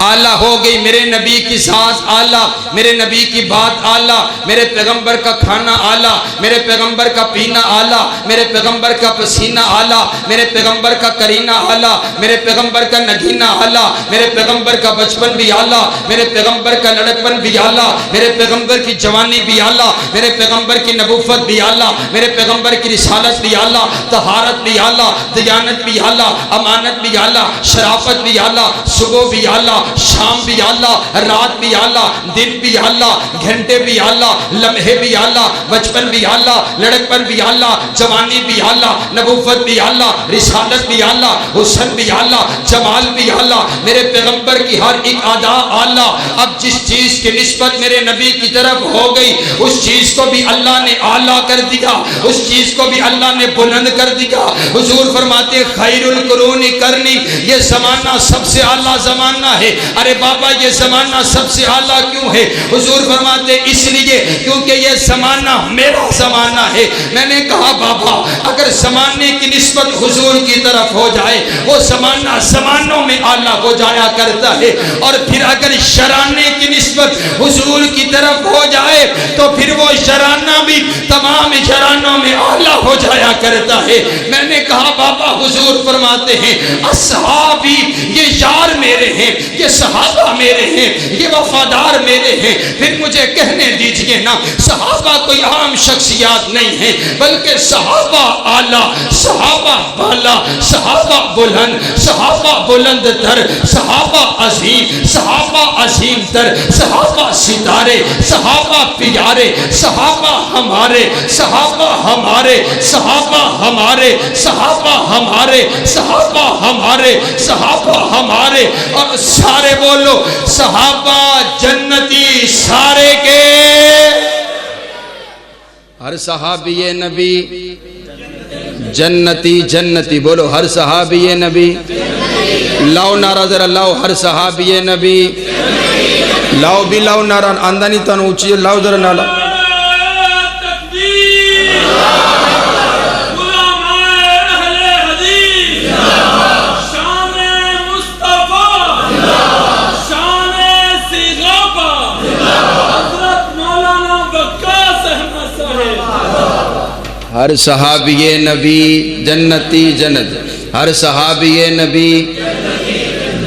اعلیٰ ہو گئی۔ میرے نبی کی ذات اعلیٰ، میرے نبی کی بات اعلیٰ، میرے پیغمبر کا کھانا اعلیٰ، میرے پیغمبر کا پینا اعلیٰ، میرے پیغمبر کا پسینہ اعلیٰ، میرے پیغمبر کا کرینہ اعلیٰ، میرے پیغمبر کا نگینہ اعلیٰ، میرے پیغمبر کا بچپن بھی اعلیٰ، میرے پیغمبر کا لڑکپن بھی اعلیٰ، میرے پیغمبر کی جوانی بھی اعلیٰ، میرے پیغمبر کی نبوت بھی اعلیٰ، میرے پیغمبر کی رسالت بھی اعلیٰ، طہارت بھی اعلیٰ، دیانت بھی اعلیٰ، امانت بھی اعلیٰ، شرافت بھی اعلیٰ، صبح بھی اعلیٰ، شام بھی اعلیٰ، رات بھی اعلیٰ، دن بھی اعلیٰ، گھنٹے بھی اعلیٰ، لمحے بھی اعلیٰ، بچپن بھی اعلیٰ، لڑکپن بھی اعلیٰ، جوانی بھی اعلیٰ، نبوت بھی اعلیٰ، رسالت بھی اعلیٰ، حسن بھی اعلیٰ، جمال بھی اعلیٰ، میرے پیغمبر کی ہر ایک ادا اعلیٰ۔ اب جس چیز کی نسبت میرے نبی کی طرف ہو گئی اس چیز کو بھی اللہ نے اعلیٰ کر دیا، اس چیز کو بھی اللہ نے بلند کر دیا۔ حضور فرماتے خیر القرون کرنی، یہ زمانہ سب سے اعلیٰ زمانہ ہے۔ ارے بابا یہ زمانہ سب سے اعلیٰ کیوں ہے؟ حضور فرماتے اس لیے کیونکہ یہ زمانہ میرا زمانہ ہے۔ میں نے کہا بابا اگر زمانے کی نسبت حضور کی طرف ہو جائے وہ زمانہ زمانوں میں اعلیٰ ہو جایا کرتا ہے، اور پھر اگر شرانے کی نسبت حضور کی طرف ہو جائے تو پھر وہ شرانہ بھی تمام شرانوں میں اعلیٰ ہو جایا کرتا ہے۔ میں نے کہا بابا حضور فرماتے ہیں اصحابی، یہ یار میرے ہیں، یہ صحابہ میرے ہیں، یہ وفادار میرے ہیں۔ پھر مجھے کہنے دیجئے نا، صحابہ کوئی عام شخصیات نہیں ہیں بلکہ صحابہ اعلیٰ، صحابہ بالا، صحابہ بلند، صحابہ بلند تر، صحابہ عظیم، صحابہ عظیم تر، صحابہ ستارے، صحابہ پیارے، صحابہ ہمارے، صحابہ ہمارے، صحابہ ہمارے، صحابہ ہمارے، صحابہ ہمارے، صحابہ ہمارے، اور سارے بولو صحابہ جنتی سارے کے۔ ہر صحابی نبی جنتی، جنتی بولو، ہر صحابی نبی، لاؤ نعرہ ذرا لاؤ، ہر صحابی نبی، لاؤ بھی لاؤ نعرہ، آندانی تن اونچی لاؤ ذرا نعرہ۔ ہر صحابی نبی جنتی جنت، ہر صحابی نبی،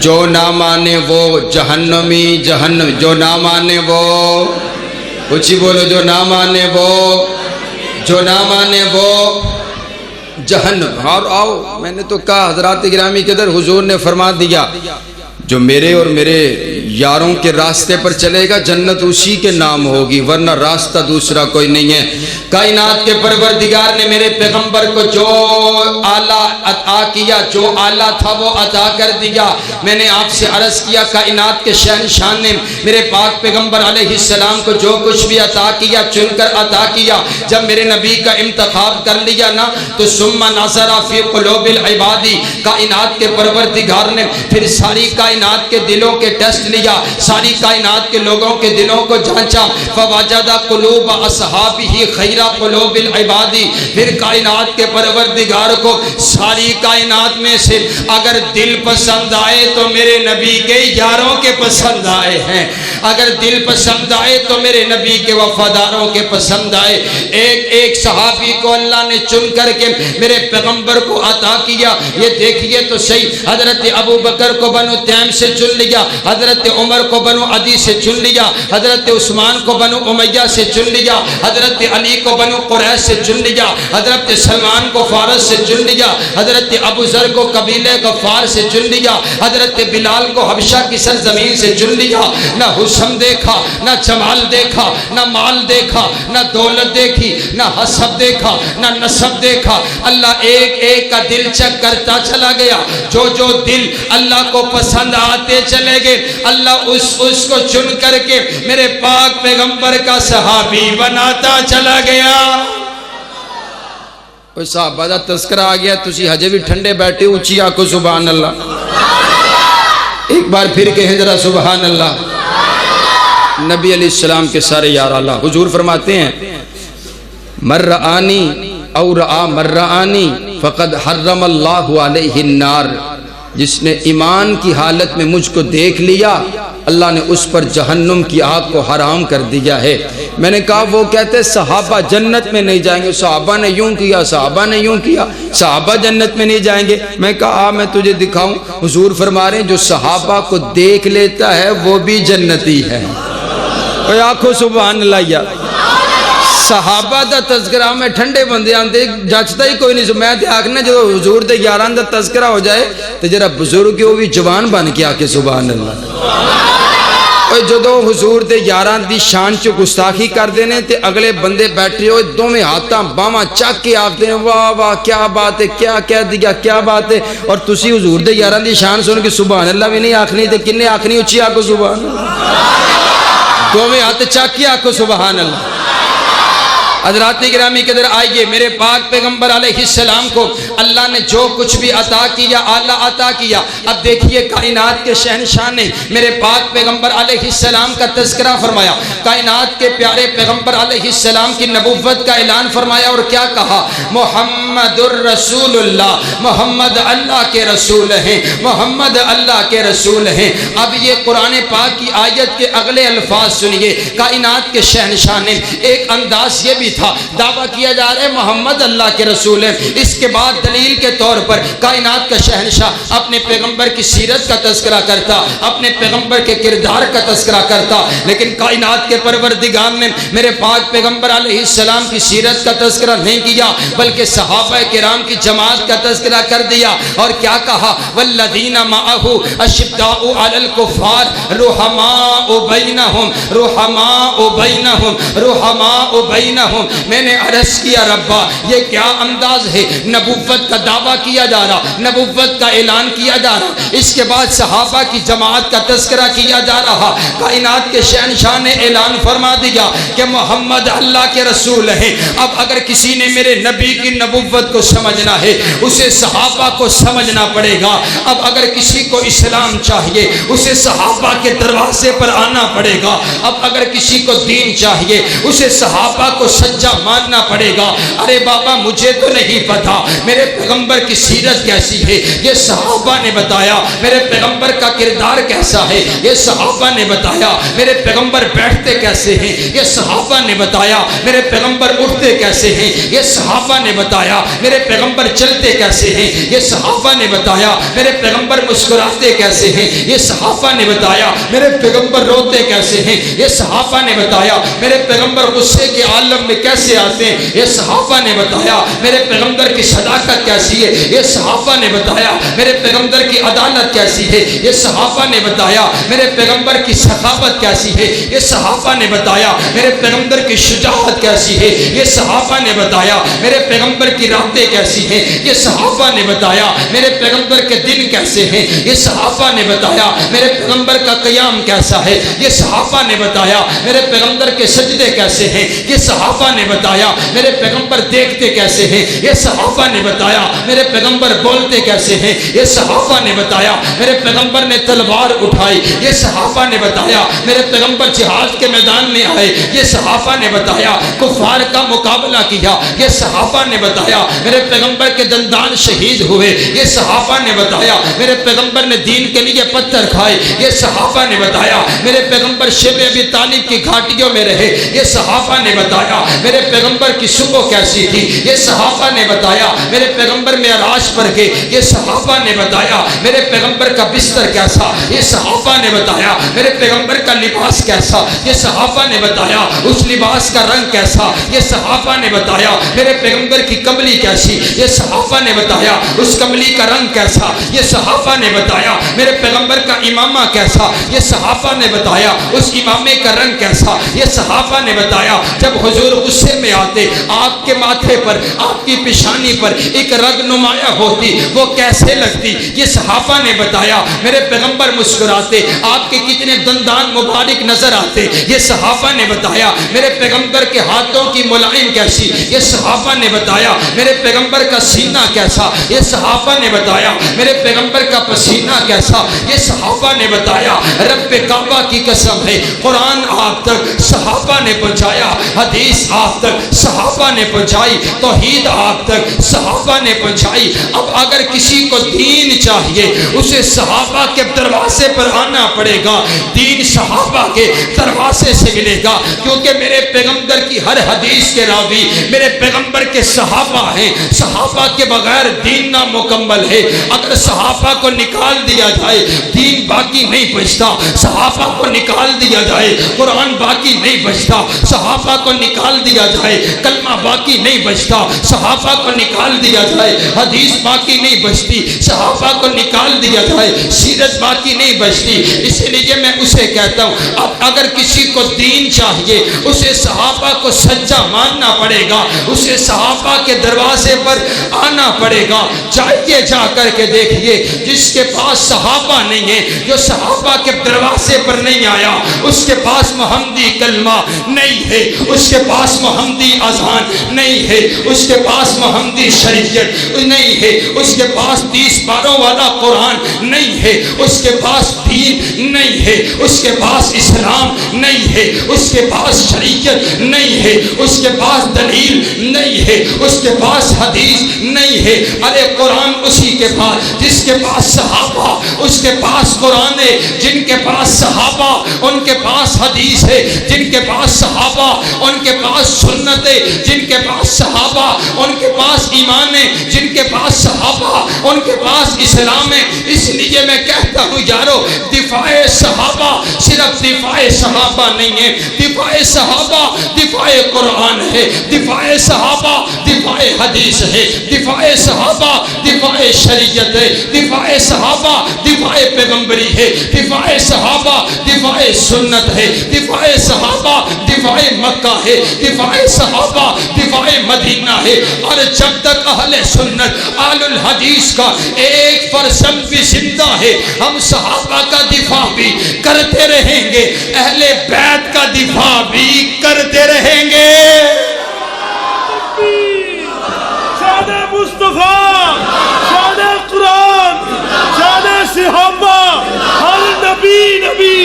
جو نہ مانے وہ جہنمی جہنم، جو نہ مانے وہ، اونچی بولو، جو نہ مانے وہ، جو نہ مانے وہ جہنم۔ اور آؤ، میں نے تو کہا حضرات گرامی قدر حضور نے فرما دیا جو میرے اور میرے یاروں کے راستے پر چلے گا جنت اسی کے نام ہوگی، ورنہ راستہ دوسرا کوئی نہیں ہے۔ کائنات کے پروردگار نے میرے پیغمبر کو جو اعلیٰ عطا کیا، جو اعلیٰ تھا وہ عطا کر دیا۔ میں نے آپ سے عرض کیا کائنات کے شہنشاہ نے میرے پاک پیغمبر علیہ السلام کو جو کچھ بھی عطا کیا چن کر عطا کیا۔ جب میرے نبی کا انتخاب کر لیا نا تو ثم نظر فی قلوب العباد، کائنات کے پروردگار نے پھر ساری کائنات کے دلوں کے ٹیسٹ لیا، ساری کائنات کے لوگوں کے دلوں کو جانچا، فوجد قلوب اصحابہ خیر قلوب العباد۔ پھر کائنات کے پروردگار کو ساری کائنات میں سے اگر دل پسند آئے تو میرے نبی کے یاروں کے پسند آئے ہیں، اگر دل پسند آئے تو میرے نبی کے وفاداروں کے پسند آئے۔ ایک ایک صحابی کو اللہ نے چن کر کے میرے پیغمبر کو عطا کیا۔ یہ دیکھیے تو صحیح، حضرت ابو بکر کو بنو تیم سے چن لیا، حضرت عمر کو بنو عدی سے چن لیا، حضرت عثمان کو بنو امیہ سے چن لیا، حضرت علی کو بنو قریش سے چن لیا، حضرت سلمان کو فارس سے چن لیا، حضرت ابو ذر کو قبیلہ غفار سے چن لیا، حضرت بلال کو حبشہ کی سرزمین سے چن لیا۔ نہ حسن دیکھا، نہ جمال دیکھا، نہ مال دیکھا، نہ دولت دیکھی، نہ حسب دیکھا، نہ نسب دیکھا، اللہ ایک ایک کا دل چیک کرتا چلا گیا۔ جو جو دل اللہ کو پسند آتے چلے گئے اللہ اللہ اس کو چن کر کے میرے پاک پیغمبر کا صحابی بناتا چلا گیا. کوئی صحابہ دا تذکرہ آ گیا تسی ہجے بھی ٹھنڈے بیٹھے اونچی آکو سبحان اللہ. ایک بار پھر کہیں ذرا سبحان اللہ. نبی علیہ السلام کے سارے یار اللہ. حضور فرماتے ہیں مر رآنی او رآ مر رآنی فقد حرم اللہ علیہ النار. جس نے ایمان کی حالت میں مجھ کو دیکھ لیا اللہ نے اس پر جہنم کی آگ کو حرام کر دیا ہے. میں نے کہا وہ کہتے صحابہ جنت میں نہیں جائیں گے. صحابہ نے یوں کیا, صحابہ نے یوں کیا, صحابہ جنت میں نہیں جائیں گے. میں کہا میں تجھے دکھاؤں. حضور فرما رہے ہیں جو صحابہ کو دیکھ لیتا ہے وہ بھی جنتی ہے. اے آنکھوں سبحان اللہ. یا صحابہ دا تذکرہ میں ٹھنڈے بندے آندے جاچتا ہی کوئی نہیں. میں تے آکھنا جو حضور دے یاران دا تذکرہ ہو جائے تے جرا بزرگ وہ بھی جوان بن کے آکے سبحان اللہ. اور جدو حضور دے یاران دی شان چو گستاخی کر دینے تے اگلے بندے بیٹھے ہوئے دو میں ہاتھاں باما چاک کے آکھتے ہیں واہ واہ کیا بات ہے, کیا کہہ دیا, کیا بات ہے. اور تسی حضور دے یاران دی شان سن کے سبحان اللہ بھی نہیں آکھنی تے کنے آکھنی اچھی آکو سبحان اللہ. دو میں ہاتھ چاک کے آکو سبحان اللہ. حضرات گرامی کے در آئیے میرے پاک پیغمبر علیہ السلام کو اللہ نے جو کچھ بھی عطا کیا اعلیٰ عطا کیا. اب دیکھیے کائنات کے شہنشاہ نے میرے پاک پیغمبر علیہ السلام کا تذکرہ فرمایا. کائنات کے پیارے پیغمبر علیہ السلام کی نبوت کا اعلان فرمایا اور کیا کہا محمد الرسول اللہ. محمد اللہ کے رسول ہیں, محمد اللہ کے رسول ہیں. اب یہ قرآن پاک کی آیت کے اگلے الفاظ سنیے. کائنات کے شہنشاہ نے ایک انداز یہ بھی تھا دعویٰ کیا جا رہا ہے محمد اللہ کے رسول ہیں. اس کے بعد دلیل کے طور پر کائنات کا شہنشاہ اپنے پیغمبر کی سیرت کا تذکرہ کرتا, اپنے پیغمبر کے کردار کا تذکرہ کرتا. لیکن کائنات کے پروردگار نے میرے پاک پیغمبر علیہ السلام کی سیرت کا تذکرہ نہیں کیا بلکہ صحابہ کرام کی جماعت کا تذکرہ کر دیا. اور کیا کہا والذین معہ اشداء علی الکفار رحماء بینہم رحماء بینہم رحماء بینہم. میں نے عرض کیا ربا یہ کیا انداز ہے. نبوت کا دعویٰ کیا جا رہا, نبوت کا اعلان کیا جا رہا, اس کے بعد صحابہ کی جماعت کا تذکرہ کیا جا رہا. کائنات کے شہنشاہ نے اعلان فرما دیا کہ محمد اللہ کے رسول ہیں. اب اگر کسی نے میرے نبی کی نبوت کو سمجھنا ہے اسے صحابہ کو سمجھنا پڑے گا. اب اگر کسی کو اسلام چاہیے اسے صحابہ کے دروازے پر آنا پڑے گا. اب اگر کسی کو دین چاہیے اسے صحابہ کو سچا ماننا پڑے گا. ارے بابا مجھے تو نہیں پتا میرے پیغمبر کی سیرت کیسی ہے, یہ صحابہ نے بتایا. میرے پیغمبر کا کردار کیسا ہے, یہ صحابہ نے بتایا. میرے پیغمبر بیٹھتے کیسے ہیں, یہ صحابہ نے بتایا. میرے پیغمبر اٹھتے کیسے ہیں, یہ صحابہ نے بتایا. میرے پیغمبر چلتے کیسے ہیں, یہ صحابہ نے بتایا. میرے پیغمبر مسکراتے کیسے ہیں, یہ صحابہ نے بتایا. میرے پیغمبر روتے کیسے ہیں, یہ صحابہ نے بتایا. میرے پیغمبر غصے کے عالم میں کیسے آتے ہیں, یہ صحابہ نے بتایا. میرے پیغمبر کی صداقت کیسی ہے, یہ صحابہ نے بتایا. میرے پیغمبر کی عدالت کیسی ہے, یہ صحابہ نے بتایا. میرے پیغمبر کی سخاوت کیسی ہے, یہ صحابہ نے بتایا. میرے پیغمبر کی شجاعت کیسی ہے, یہ صحابہ نے بتایا. میرے پیغمبر کی راتیں کیسی ہیں, یہ صحابہ نے بتایا. میرے پیغمبر کے دن کیسے ہیں, یہ صحابہ نے بتایا. میرے پیغمبر کا قیام کیسا ہے, یہ صحابہ نے بتایا. میرے پیغمبر کے سجدے کیسے ہیں, یہ صحابہ نے بتایا. میرے پیغمبر دیکھتے کیسے ہیں, یہ صحابہ نے بتایا. میرے پیغمبر بولتے کیسے ہیں, یہ صحابہ نے بتایا. میرے پیغمبر نے تلوار اٹھائی, یہ صحابہ نے بتایا. میرے پیغمبر جہاد کے میدان میں آئے, یہ صحابہ نے بتایا. کفار کا مقابلہ کیا, یہ صحابہ نے بتایا. میرے پیغمبر کے دندان شہید ہوئے, یہ صحابہ نے بتایا. میرے پیغمبر نے دین کے لیے پتھر کھائے, یہ صحابہ نے بتایا. میرے پیغمبر شیب ابی طالب کی گھاٹیوں میں رہے, یہ صحابہ نے بتایا. میرے پیغمبر کی صبح کیسی تھی, یہ صحابہ نے بتایا. میرے پیغمبر معراج پر گئے, یہ صحابہ نے بتایا. میرے پیغمبر کا بستر کیسا, یہ صحابہ نے بتایا. میرے پیغمبر کا لباس کیسا, یہ صحابہ نے بتایا. اس لباس کا رنگ کیسا, یہ صحابہ نے بتایا. میرے پیغمبر کی کملی کیسی, یہ صحابہ نے بتایا. اس کملی کا رنگ کیسا, یہ صحابہ نے بتایا. میرے پیغمبر کا امامہ کیسا, یہ صحابہ نے بتایا. اس امامے کا رنگ کیسا, یہ صحابہ نے بتایا. جب حضور غصے میں آتے آپ کے ماتھے پر آپ کی پیشانی پر ایک رگ نمایاں ہوتی وہ کیسے لگتی؟ یہ صحابہ نے بتایا۔ میرے پیغمبر مسکراتے آپ کے کتنے دندان مبارک نظر آتے، یہ صحابہ نے بتایا۔ میرے پیغمبر کے ہاتھوں کی ملائم کیسی، یہ صحابہ نے بتایا۔ میرے پیغمبر کا سینہ کیسا، یہ صحابہ نے بتایا۔ میرے پیغمبر کا پسینہ کیسا، یہ صحابہ نے بتایا۔ رب کعبہ کی قسم ہے، قرآن آپ تک صحابہ نے پہنچایا، حدیث آپ تک صحابہ نے پہنچائی، توحید آپ تک صحابہ نے پہنچائی۔ اب اگر کسی کو دین چاہیے اسے صحابہ کے دروازے پر آنا پڑے گا، دین صحابہ کے دروازے سے ملے گا، کیونکہ میرے پیغمبر کی ہر حدیث کے راوی میرے پیغمبر کے صحابہ ہیں۔ صحابہ کے بغیر دین نامکمل ہے۔ اگر صحابہ کو نکال دیا جائے دین باقی نہیں بچتا، صحابہ کو نکال دیا جائے قرآن باقی نہیں بچتا، صحابہ کو نکال دیا جائے کلمہ باقی نہیں بچتا، صحابہ کو نکال دیا جائے حدیث باقی نہیں بچتی، صحابہ کو نکال دیا جائے سیرت باقی نہیں بچتی۔ اس لیے میں اسے کہتا ہوں اب اگر کسی کو دین چاہیے اسے صحابہ کو سچا ماننا پڑے گا، اسے صحابہ کے دروازے پر آنا پڑے گا۔ جائیے جا کر کے دیکھیے جس کے پاس صحابہ نہیں ہے، جو صحابہ کے دروازے پر نہیں آیا، اس کے پاس محمدی کلمہ نہیں ہے، اس کے پاس محمدی اذان نہیں ہے، اس کے پاس محمدی شریعت نہیں ہے، اس کے پاس 30 پاروں والا قرآن نہیں ہے، اس کے پاس دین نہیں ہے، اس کے پاس اسلام نہیں ہے، اس کے پاس شریعت نہیں ہے، اس کے پاس دلیل نہیں ہے، اس کے پاس حدیث نہیں ہے۔ ارے قرآن اسی کے پاس جس کے پاس صحابہ، اس کے پاس قرآن ہے، جن کے پاس صحابہ ان کے پاس حدیث ہے، جن کے پاس صحابہ ان کے پاس سنت ہے، جن کے پاس صحابہ ان کے پاس ایمان ہے، جن کے پاس صحابہ ان کے پاس اسلام ہے۔ اس لیے میں کہتا ہوں یارو دفاع صحابہ صرف دفاع صحابہ نہیں ہے، دفاع صحابہ دفاع قرآن ہے، دفاع صحابہ دفاع حدیث ہے، دفاع صحابہ دفاع شریعت ہے، دفاع صحابہ دفاع پیغمبری ہے، دفاع صحابہ دفاع سنت ہے، دفاع صحابہ دفاع مکہ ہے، دفاع صحابہ دفاع مدینہ ہے۔ اور جب تک اہل سنت آل الحدیث کا ایک پرسنٹ بھی زندہ ہے ہم صحابہ کا دفاع بھی کرتے رہیں گے، اہل بیت کا دفاع بھی کرتے رہیں گے۔ شان مصطفیٰ، شان قرآن، شان صحابہ، ہر نبی نبی،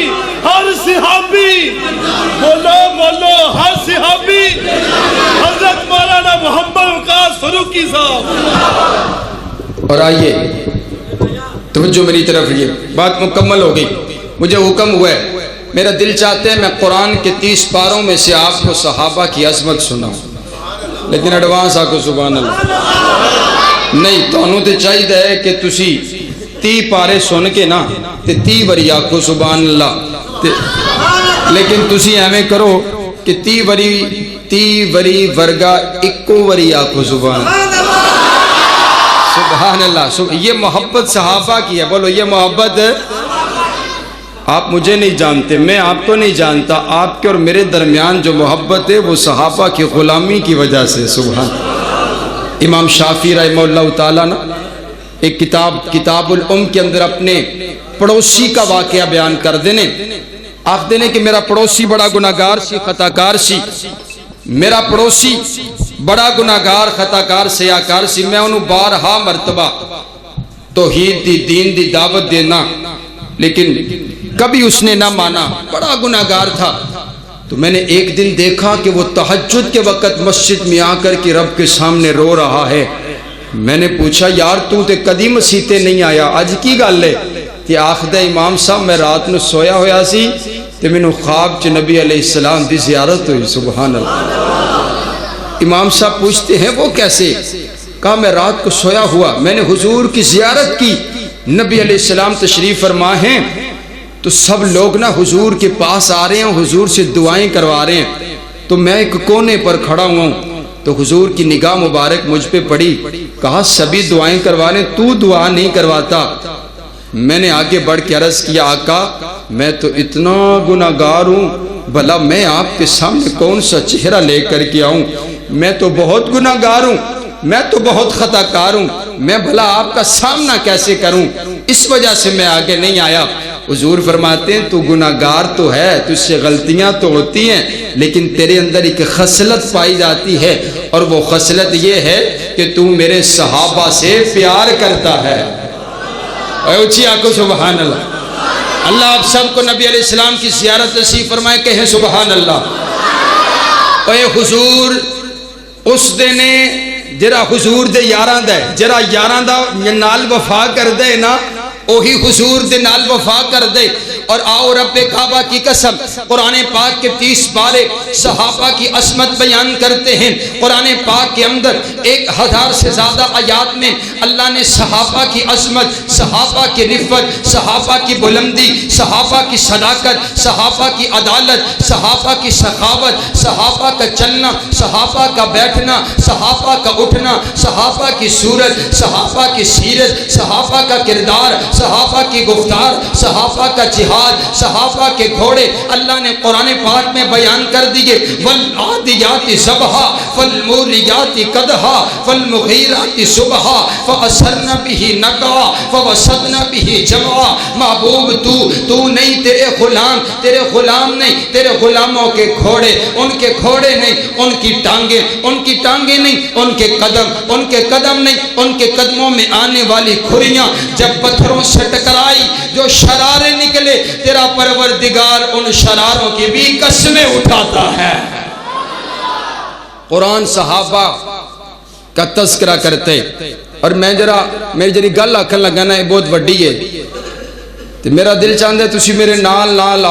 ہر صحابی، بولو بولو ہر صحابی حضرت مولانا محمد وقاص فاروقی صاحب۔ اور آئیے توجہ میری طرف، یہ بات مکمل ہو گئی، مجھے حکم ہوا ہے، میرا دل چاہتے ہے میں قرآن کے 30 پاروں میں سے آپ کو صحابہ کی عظمت سناؤں، لیکن ایڈوانس آکو سبحان اللہ نہیں تو تے چاہیے کہ تسی 30 پارے سن کے نا تے 30 وری آکو سبحان اللہ، لیکن تسی ایویں کرو کہ 30 وری ورگا اکو وری آکو سبحان اللہ، سبحان اللہ۔ یہ محبت صحابہ کی ہے، بولو یہ محبت۔ آپ مجھے نہیں جانتے، میں آپ کو نہیں جانتا، آپ کے اور میرے درمیان جو محبت ہے وہ صحابہ کی غلامی کی وجہ سے۔ سبحان امام شافعی رحمہ اللہ تعالیٰ نا ایک کتاب الام کے اندر اپنے پڑوسی کا واقعہ بیان کر دینے، آپ دینے کہ میرا پڑوسی بڑا گناہگار سی، خطاکار سی، میرا پڑوسی بڑا گناہگار خطاکار سیاکار سی، میں انہوں بارہا مرتبہ توحید دی دین دی دعوت دینا لیکن کبھی اس نے نہ مانا، بڑا گناہگار تھا۔ تو میں نے ایک دن دیکھا کہ وہ تہجد کے وقت مسجد میں آ کر کے رب کے سامنے رو رہا ہے۔ میں نے پوچھا یار تو تے کدی مسیتے نہیں آیا، آج کی گل ہے؟ تے آخدہ امام صاحب میں رات نو سویا ہویا سی تے میں نو خواب چ نبی علیہ السلام دی زیارت ہوئی۔ سبحان اللہ۔ امام صاحب پوچھتے ہیں وہ کیسے؟ کہا میں رات کو سویا ہوا، میں نے حضور کی زیارت کی، نبی علیہ السلام تشریف فرما ہیں تو سب لوگ نا حضور کے پاس آ رہے ہیں، حضور سے دعائیں کروا رہے ہیں، تو میں ایک کونے پر کھڑا ہوا ہوں تو حضور کی نگاہ مبارک مجھ پہ پڑی، کہا سبھی دعائیں کروا رہے ہیں تو دعا نہیں کرواتا؟ میں نے آگے بڑھ کے عرض کیا آقا میں تو اتنا گناہگار ہوں بھلا میں آپ کے سامنے کون سا چہرہ لے کر کے آؤں؟ میں تو بہت گناہگار ہوں، میں تو بہت خطا کار ہوں، میں بھلا آپ کا سامنا کیسے کروں؟ اس وجہ سے میں آگے نہیں آیا۔ حضور فرماتے ہیں تو گناہگار تو ہے، تجھ سے غلطیاں تو ہوتی ہیں، لیکن تیرے اندر ایک خصلت پائی جاتی ہے، اور وہ خصلت یہ ہے کہ تو میرے صحابہ سے پیار کرتا ہے۔ اے اونچی آنکھوں سبحان اللہ۔ اللہ آپ سب کو نبی علیہ السلام کی زیارت نصیب فرمائے، کہیں سبحان اللہ۔ اے حضور اس دنے جرا حضور دے یاراں دے جرا یاراں دا نال وفا کر دے نا، وہی حضور دے نال وفا کر دے۔ اور آؤ رب کعبہ کی قسم، قرآن پاک کے 30 پارے صحابہ کی عصمت بیان کرتے ہیں۔ قرآن پاک کے اندر 1000 سے زیادہ آیات میں اللہ نے صحابہ کی عصمت، صحابہ کی رفت، صحابہ کی بلندی، صحابہ کی صداقت، صحابہ کی عدالت، صحابہ کی سخاوت، صحابہ کا چلنا، صحابہ کا بیٹھنا، صحابہ کا اٹھنا، صحابہ کی صورت، صحابہ کی سیرت، صحابہ کا کردار، صحابہ کی گفتار، صحابہ کا جہاد، صحابہ کے گھوڑے اللہ نے قرآن پاک میں بیان کر دیے۔ والعادیات ضبحا فالموریات قدحا فالمغیرات صبحا فأثرن به نقعا فوسطن به جمعا۔ محبوب تو نہیں، تیرے غلام نہیں، تیرے غلاموں کے گھوڑے، ان کے گھوڑے نہیں، ان کی ٹانگیں نہیں، ان کے قدم نہیں، ان کے قدموں میں آنے والی کھریاں جب پتھروں سے ٹکرائی، جو شرارے نکلے، تیرا پروردگار ان شراروں کی بھی قسمیں اٹھاتا ہے۔ قرآن صحابہ کا تذکرہ کرتے، اور میں میری جری گل آکھن لگا نا، یہ بہت وڈی ہے، تو میرا دل چاہتا ہے تسی میرے نال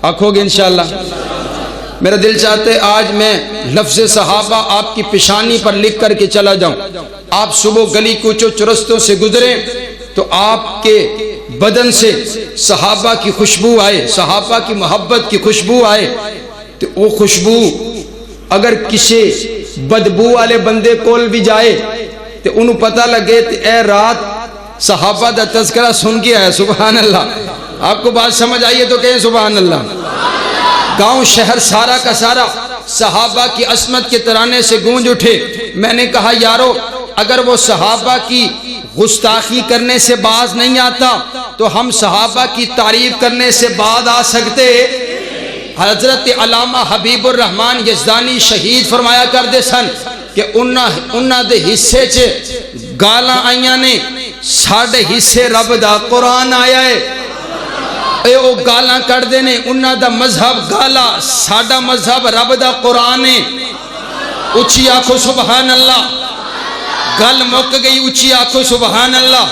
آکھو گے انشاءاللہ۔ میرا دل چاہتا ہے آج میں لفظ صحابہ آپ کی پیشانی پر لکھ کر کے چلا جاؤں۔ آپ صبح گلی کوچوں چرستوں سے گزریں تو آپ کے بدن سے صحابہ کی خوشبو آئے، صحابہ کی محبت کی خوشبو آئے، تو وہ خوشبو اگر کسی بدبو والے بندے کول بھی جائے تو انہوں پتہ لگے کہ اے رات صحابہ دا تذکرہ سن کے آیا۔ سبحان اللہ۔ آپ کو بات سمجھ آئیے تو کہیں سبحان اللہ۔ گاؤں شہر سارا کا سارا صحابہ کی عصمت کے ترانے سے گونج اٹھے۔ میں نے کہا یارو، اگر وہ صحابہ کی گستاخی کرنے سے باز نہیں آتا تو ہم صحابہ کی تعریف کرنے سے باز آ سکتے؟ حضرت علامہ حبیب الرحمن یزدانی شہید فرمایا کرتے سن کہ انہاں دے حصے چے گالاں آئیاں نے، ساڑھے حصے رب دا قرآن آیا ہے۔ اے او گالاں کر دینے، انہاں دا مذہب گالا، ساڑھا مذہب رب دا قرآن ہے۔ اچھی آنکھو سبحان اللہ۔ گل مک گئی، اچھی آنکھو سبحان اللہ۔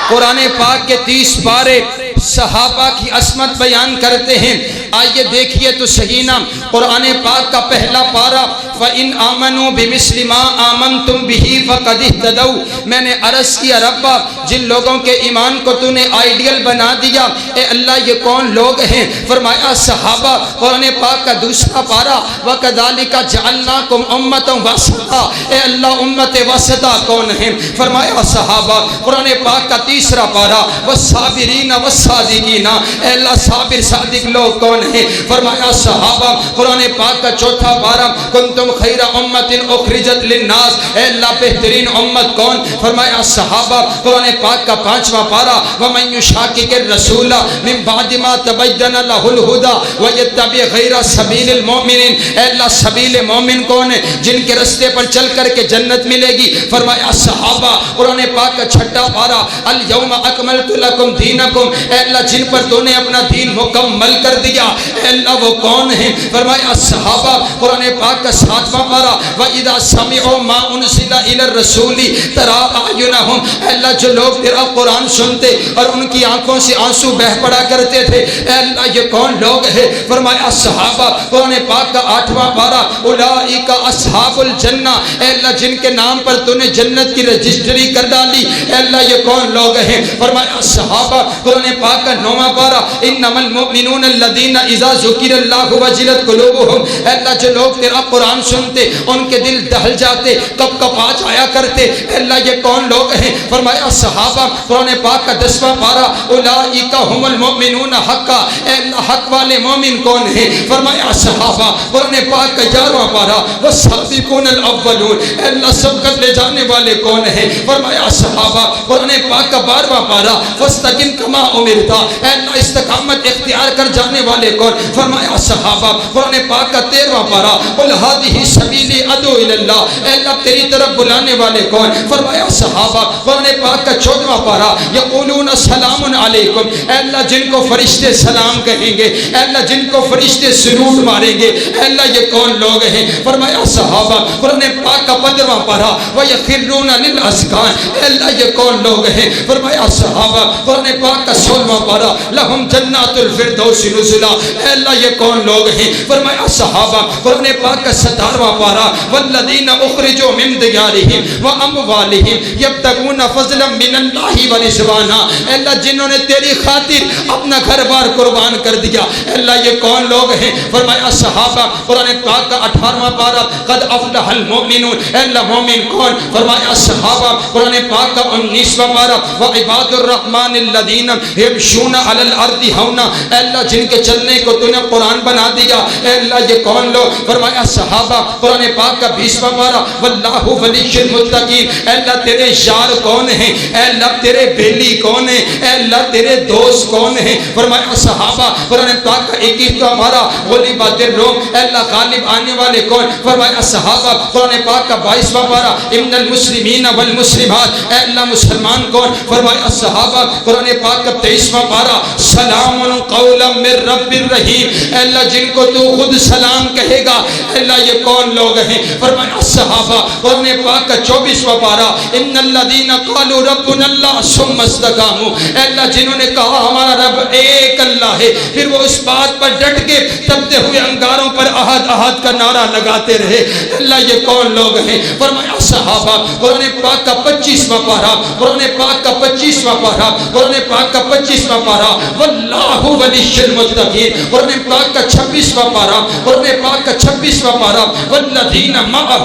قرآن پاک کے 30 پارے صحابہ کی عصمت بیان کرتے ہیں۔ آئیے دیکھیے تو صحیح نام قرآن پاک کا پہلا پارا، وَإِنْ آمَنُوا بِمِثْلِ مَا آمَنْتُمْ بِهِ فَقَدِ اهْتَدَوْا۔ میں نے عرض کیا ربا، جن لوگوں کے ایمان کو تو نے آئیڈیل بنا دیا، اے اللہ یہ کون لوگ ہیں؟ فرمایا صحابہ۔ قرآن پاک کا دوسرا پارا، وَكَذَلِكَ جَعَلْنَاكُمْ أُمَّةً وَسَطًا۔ اے اللہ امت وسطا کون ہیں؟ فرمایا صحابہ۔ قرآن پاک کا تیسرا پارا، وَالصَّابِرِينَ وَالصَّادِقِينَ۔ اے اللہ صابر صادق لوگ کون ہیں؟ فرمایا صحابہ۔ قرآن پاک کا چوتھا پارا، کنتم خیر امت اخرجت للناس۔ اے اللہ بہترین امت کون؟ فرمایا صحابہ۔ قرآن پاک کا پانچواں پارا، ومن یشاقق الرسول من بعد ما تبین له الہدی ویتبع غیر سبیل المؤمنین۔ اے اللہ سبیل مومن کون ہے؟ جن کے رستے پر چل کر کے جنت ملے گی۔ فرمایا صحابہ۔ قرآن پاک کا چھٹا پارا، الیوم اکملت لکم دینکم۔ اے اللہ جن پر تو نے اپنا دین مکمل کر دیا، اے اللہ وہ کون ہیں؟ فرمایا صحابہ۔ قرآن پاک کا ساتواں پارا، وَإِذَا سَمِعُوا مَا أُنزِلَ إِلَى الرَّسُولِ تَرَىٰ أَعْيُنَهُمْ۔ اے اللہ جو لوگ تیرا قرآن سنتے اور ان کی آنکھوں سے آنسو بہہ پڑا کرتے تھے، اے اللہ یہ کون لوگ ہیں؟ فرمایا صحابہ۔ قرآن پاک کا آٹھواں پارا، اولئک اصحاب الجنہ۔ اے اللہ جن کے نام پر تو نے جنت کی رجسٹری کر ڈالی، اے اللہ یہ کون لوگ ہیں؟ فرمایا صحابہ۔ قرآن پاک کا نوواں پارا، انما المؤمنون الذین الذین اذا ذکر اللہ وجلت قلوبہم، اے اللہ جو لوگ تیرا قرآن سنتے ان کے دل دہل جاتے، کب کب آ جایا کرتے، اے اللہ یہ کون لوگ ہیں؟ فرمایا صحابہ، قرآن پاک کا 10واں پارہ، اولئک هم المؤمنون حقا، اے اللہ حق والے مومن کون ہیں؟ فرمایا صحابہ، قرآن پاک کا 11واں پارہ، والسابقون الاولون، اے اللہ سبقت لے جانے والے کون ہیں؟ فرمایا صحابہ، قرآن پاک کا 12واں پارہ، فاستقم کما امرت، اے اللہ استقامت اختیار کر جانے والے کون؟ فرمایا صحابہ، قرآن پاک کا 13واں پارہ، قل هذه سبیلی ادعو الی اللہ، اے اللہ تیری طرف بلانے والے کون؟ فرمایا صحابہ، قرآن پاک کا 14واں پارہ، یقولون سلام علیکم، اے اللہ جن کو فرشتے سلام کہیں گے، اے اللہ جن کو فرشتے سلوٹ ماریں گے، اے اللہ یہ کون لوگ ہیں؟ فرمایا صحابہ، قرآن پاک کا 15واں پارہ، وَيَخِرُّونَ لِلْأَذْقَانِ، اے اللہ یہ کون لوگ ہیں؟ فرمایا صحابہ، قرآن پاک کا 16واں پارہ، لَهُمْ جَنَّاتُ الْفِرْدَوْسِ نُزُلًا، اے اللہ یہ کون لوگ ہیں؟ فرمایا صحابہ، قرآن پاک کا 17واں پارہ، وَالَّذِينَ أُخْرِجُوا مِن دِيَارِهِمْ وَأَمْوَالِهِمْ يَبْتَغُونَ فَضْلًا مِّنَ اللَّهِ وَرِضْوَانًا، اے اللہ جنہوں نے تیری خاطر اپنا گھر بار قربان کر دیا، اے اللہ یہ کون لوگ ہیں؟ فرمایا صحابہ، قرآن پاک کا 18واں پارہ، قد افلح المؤمنون، اے اللہ مومن کون؟ فرمایا صحابہ، قرآن پاک کا 19واں پارہ، وعباد الرحمن الذین یمشون علی الارض ہونا، اے اللہ جن کے چلنے کو تو نے قرآن بنا دیا، اے اللہ یہ کون لوگ؟ فرمایا صحابہ، قرآن پاک کا 20واں پارہ، واللہ ولی المتقین، اے اللہ تیرے یار کون ہیں؟ اے اللہ تیرے بیلی کون ہیں؟ اے اللہ تیرے دوست کون ہیں؟ فرمایا صحابہ، قرآن پاک کا 21واں پارہ، غلبت الروم، اے اللہ غالب آنے والے کون؟ فرمایا صحابہ، قرآن پاک کا 22واں پارہ، ان المسلمین والمسلمات، اے اللہ مسلمان کون؟ فرمایا صحابہ، قرآن پاک کا 23واں پارہ، سلام قولا من رب الرحیم، اے اللہ جن کو تو خود سلام کہے گا، اے اللہ یہ کون لوگ ہیں؟ فرمایا صحابہ، قرآن پاک کا 24واں پارہ، ان الذین قالوا ربنا اللہ ثم استقاموا، اے اللہ جنہوں نے کہا ہمارا رب ایک اللہ ہے، پھر وہ اس بات پر ڈٹ کے تپتے ہوئے انگاروں پر احد احد کا نعرہ لگاتے رہے، اللہ یہ کون لوگ ہیں؟ فرمایا صحابہ، قرآن پاک کا 25واں پارہ، قرآن پاک کا 25واں پارہ، قرآن پاک کا 25واں پارہ، واللہ ولی المتقین، قرآن پاک کا 26واں پارہ، قرآن پاک کا 26واں پارہ، والذین معہ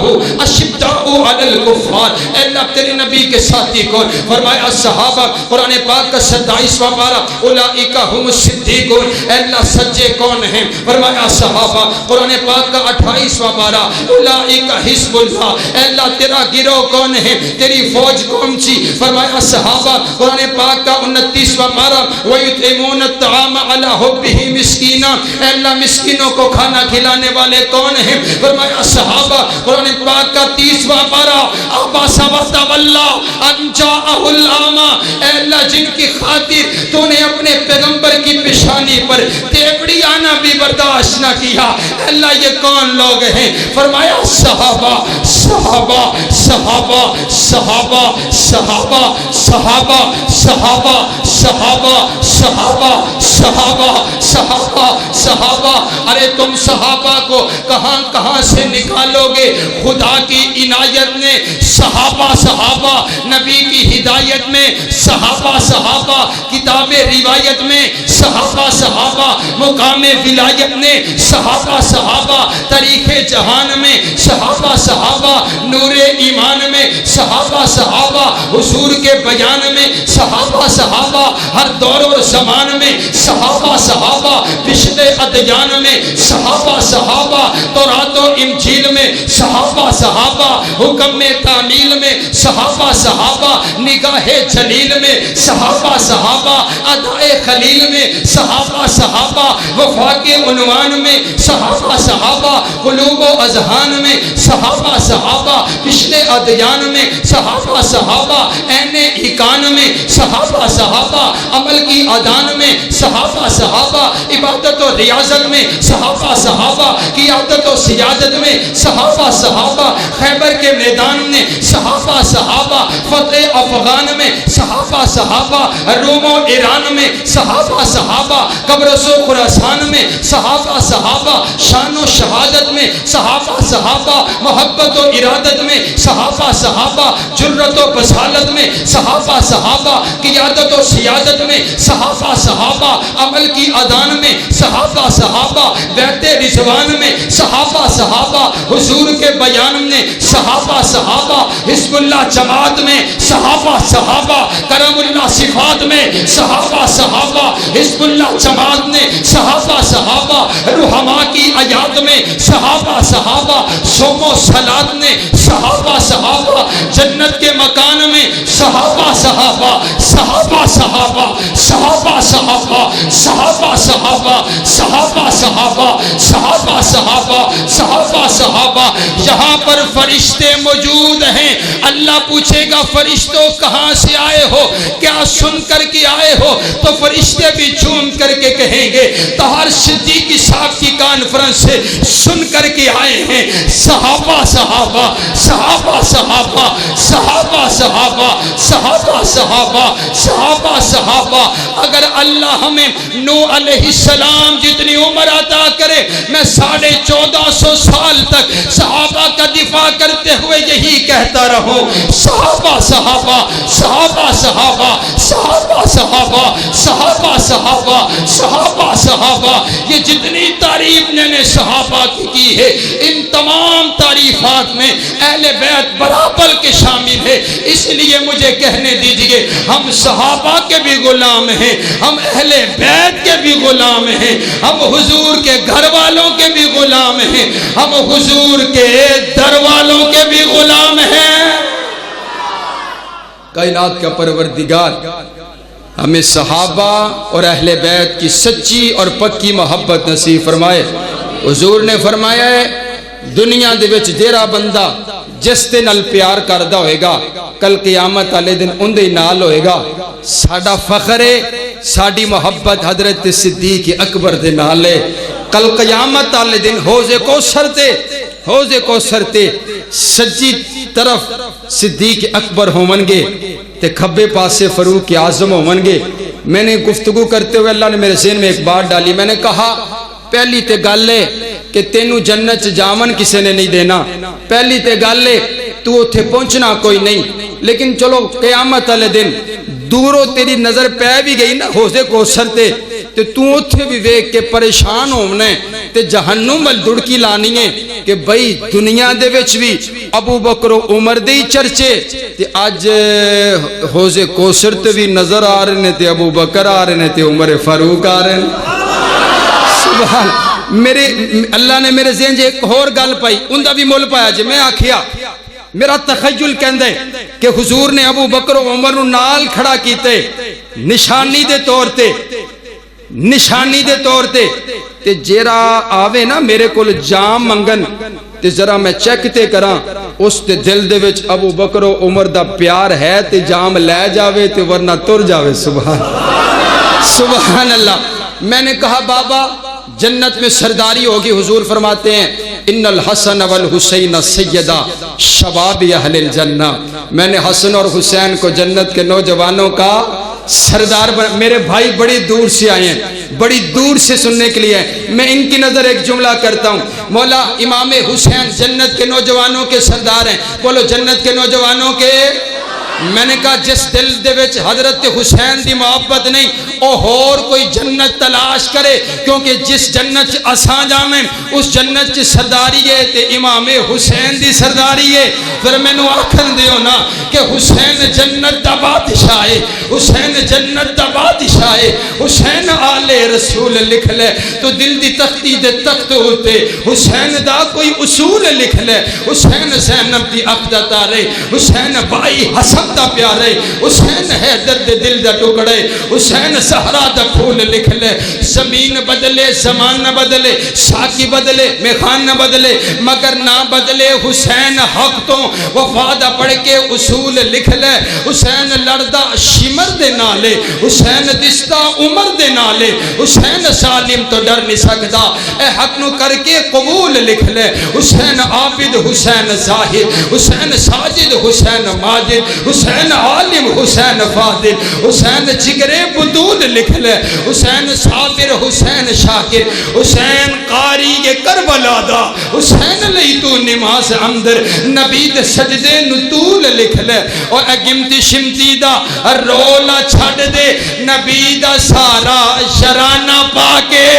اشداء علی الکفار، اے اللہ تیرے نبی کے ساتھی کون؟ فرمایا صحابہ، قرآن پاک کا 27واں پارہ، اولئک هم الصدیقون، اے اللہ سچے کون ہیں؟ فرمایا صحابہ، قرآن پاک کا 28واں پارہ، اولئک حزب اللہ، اے اللہ تیرا گروہ کون ہے؟ تیری فوج کون سی؟ فرمایا صحابہ، قرآن پاک کا 29واں پارہ، وَيُطْعِمُونَ الطَّعَامَ عَلَى حُبِّهِ مِسْكِينًا، اے اللہ مسکینوں کو کھانا کھلانے والے کون ہیں؟ فرمایا صحابہ، قرآن پاک کا 30واں پارہ، عَبَسَ وَتَوَلَّىٰ أَن جَاءَهُ الْأَعْمَىٰ، اے اللہ جن کی خاطر تو نے اپنے پیغمبر کی پیشانی پر تیوڑی آنا بھی برداشت نہ کیا، اے اللہ یہ کون لوگ ہیں؟ فرمایا صحابہ صحابہ صحابہ صحابہ صحابہ صحابہ صحابہ صحابہ صحابہ صحابہ صحابہ صحابہ، ارے تم صحابہ کو کہاں کہاں سے نکالو گے؟ خدا کی عنایت نے صحابہ صحابہ، نبی کی ہدایت میں صحابہ صحابہ، کتاب روایت میں صحابہ صحابہ، مقام ولایت نے صحابہ صحابہ، تاریخ جہان میں صحابہ صحابہ، نور ایمان میں صحابہ صحابہ، حضور کے بیان میں صحابہ صحابہ، ہر دور اور زمان میں صحابہ صحابہ، پچھلے ادیان میں صحابہ صحابہ، تورات و انجیل میں صحابہ صحابہ، حکم تعمیل میں صحابہ صحابہ، نگاہ جلیل میں صحابہ صحابہ، ادائے خلیل میں صحابہ صحابہ، وفاق عنوان میں صحابہ صحابہ، قلوب و اذہان میں صحابہ صحابہ، پچھلے ادیان میں صحابہ صحابہ، عین ایقان میں صحابہ صحابہ، عمل کی ادان میں صحابہ صحابہ، عبادت و ریاضت میں صحابہ صحابہ، قیادت و سیادت میں صحابہ صحابہ، خیبر کے میدان میں صحابہ صحابہ، فتح افغان میں صحابہ صحابہ، روم و ایران میں صحابہ صحابہ، قبرص و خراسان میں صحابہ صحابہ، شان و شہادت میں صحابہ صحابہ، محبت و ارادت میں صحابہ صحابہ، جرت و بصالت میں صحابہ صحابہ، قیادت و سیادت میں صحابہ صحابہ، عمل کی ادان میں صحابہ صحابہ، بیت رضوان میں صحابہ صحابہ، حضور کے بیان میں صحابہ صحابہ، حزب اللہ جماعت میں صحابہ صحابہ، کرم اللہ صفات میں صحابہ صحابہ، حزب اللہ جماعت میں صحابہ صحابہ، رحماء کی آیات میں صحابہ صحابہ، صوم و صلات میں صحابہ صحابہ، جنت کے مکان میں صحابہ صحابہ، صحابہ صحابہ، صحابہ صحابہ، صحابہ صحابہ، صحابہ صحابہ، صحابہ صحابہ، صحابہ صحابہ۔ یہاں پر فرشتے موجود ہیں، اللہ پوچھے گا فرشتوں کہاں سے آئے ہو، کیا سن کر کے آئے ہو؟ تو فرشتے بھی جھوم کر کے کہیں گے طاہر صدیقی صاحب کی کانفرنس سے سن کر کے آئے ہیں۔ صحابہ صحابہ، صحابہ صحابہ، صحابہ صحابہ، صحابہ صحابہ، صحابہ صحابہ۔ اگر اللہ ہمیں نوح علیہ السلام جتنی عمر عطا کرے، میں 1450 سال تک صحابہ کا دفاع کرتے ہوئے یہی کہتا رہوں، صحابہ صحابہ، صحابہ صحابہ، صحابہ صحابہ، صحابہ صحابہ، صحابہ صحابہ۔ یہ جتنی تعریف میں نے صحابہ کی ہے، ان تمام تعریفات میں اہل بیت برابر کے شامل ہے۔ اس لیے مجھے کہنے دیجئے، ہم صحابہ کے بھی غلام ہیں، ہم اہل بیت کے بھی غلام ہیں، ہم حضور کے گھر والوں کے بھی غلام ہیں، ہم حضور کے در والوں کے بھی غلام ہیں۔ کائنات کا پروردگار ہمیں صحابہ اور اہل بیت کی سچی اور پکی محبت نصیب فرمائے۔ حضور نے فرمایا ہے دنیا دے وچ جیڑا بندہ جس دے نال پیار کردا ہوئے گا کل قیامت والے دن اندے نال ہوئے گا۔ ساڈا فخر ہے ساڈی محبت حضرت صدیق اکبر دے نال ہے۔ کل قیامت والے دن حوض کوثر تے سجی طرف صدیق اکبر ہون گے تے کھبے پاسے فاروق اعظم ہون گے۔ میں نے گفتگو کرتے ہوئے اللہ نے میرے ذہن میں ایک بات ڈالی، میں نے کہا پہلی تے گل ہے کہ تینوں جنت جامن کسے نے نہیں دینا، پہلی تے گل ہے تو اتھے پہنچنا کوئی نہیں، لیکن چلو قیامت والے دن دوروں تیری نظر پہ بھی گئی نا حوض کوثر تے تو اتھے بھی ویکھ کے پریشان ہونا ہے تے جہنم ول دڑکی لانی ہے کہ بھئی دنیا دے وچ بھی ابو بکر و عمر دے چرچے تے اج حوض کوثر تے بھی نظر آ رہے نے تے ابو بکر آ رہے نے تے عمر فاروق آ رہے ہیں۔ سبحان میرے اللہ نے میرے ذہن جے ایک اور گل پائی ان دا بھی مول پایا جے میں آکھیا میرا تخیل کہندا ہے کہ حضور نے ابو بکر و عمر نو نال کھڑا کیتے نشانی دے طور تے جیرا آوے نا میرے کول جام منگن تے ذرا میں چیک تے کراں اس تے دل دے وچ ابو بکر و عمر دا پیار ہے تے جام لے جاوے تے ورنہ تر جاوے۔ سبحان اللہ۔ میں نے کہا بابا جنت میں سرداری ہوگی، حضور فرماتے ہیں ان الحسن والحسین سیدہ شباب اہل الجنہ۔ میں نے حسن اور حسین کو جنت کے نوجوانوں کا سردار بنا۔ میرے بھائی بڑی دور سے آئے ہیں، بڑی دور سے سننے کے لیے میں ان کی نظر ایک جملہ کرتا ہوں، مولا امام حسین جنت کے نوجوانوں کے سردار ہیں، بولو جنت کے نوجوانوں کے۔ میں نے کہا جس دل دے وچ حضرت حسین دی محبت نہیں او اور کوئی جنت تلاش کرے، کیونکہ جس جنت اساں جاویں اس جنت چ سرداری ہے تے امام حسین دی سرداری ہے۔ پھر مینوں آکھن دیو نا کہ حسین جنت دا بادشاہ ہے، حسین جنت دا بادشاہ ہے، حسین آل رسول لکھ لے تو دل دی تختی دے تخت ہوتے حسین دا کوئی اصول لکھ لے، حسین زینب دی عقدت آ رہے، حسین بائی حسن دا پیارے، حسین حیدر دے دل دا ٹکڑے، حسین زہرا دا پھول لکھ لے۔ زمین بدلے زمان نہ بدلے، ساکی بدلے میخان نہ بدلے، مگر نہ بدلے حسین حق تو وفادہ پڑھ کے اصول لکھ لے۔ حسین لڑدہ شمر دے نالے، حسین دستہ عمر دے نالے، حسین سالم تو ڈر نہیں سکتا، اے حق نو کر کے قبول لکھ لے۔ حسین عابد حسین زاہد، حسین ساجد حسین ماجد، حسین عالم حسین فاضل حسین جگرے بدود لکھ لے حسین صابر حسین شاکر حسین قاری کربلا دا حسین لئی تو نماز اندر نبی دے سجدے نطول لکھ لے اور اگمتی شمتی دا رولا چھڑ دے نبی دا سارا شرانہ پاکے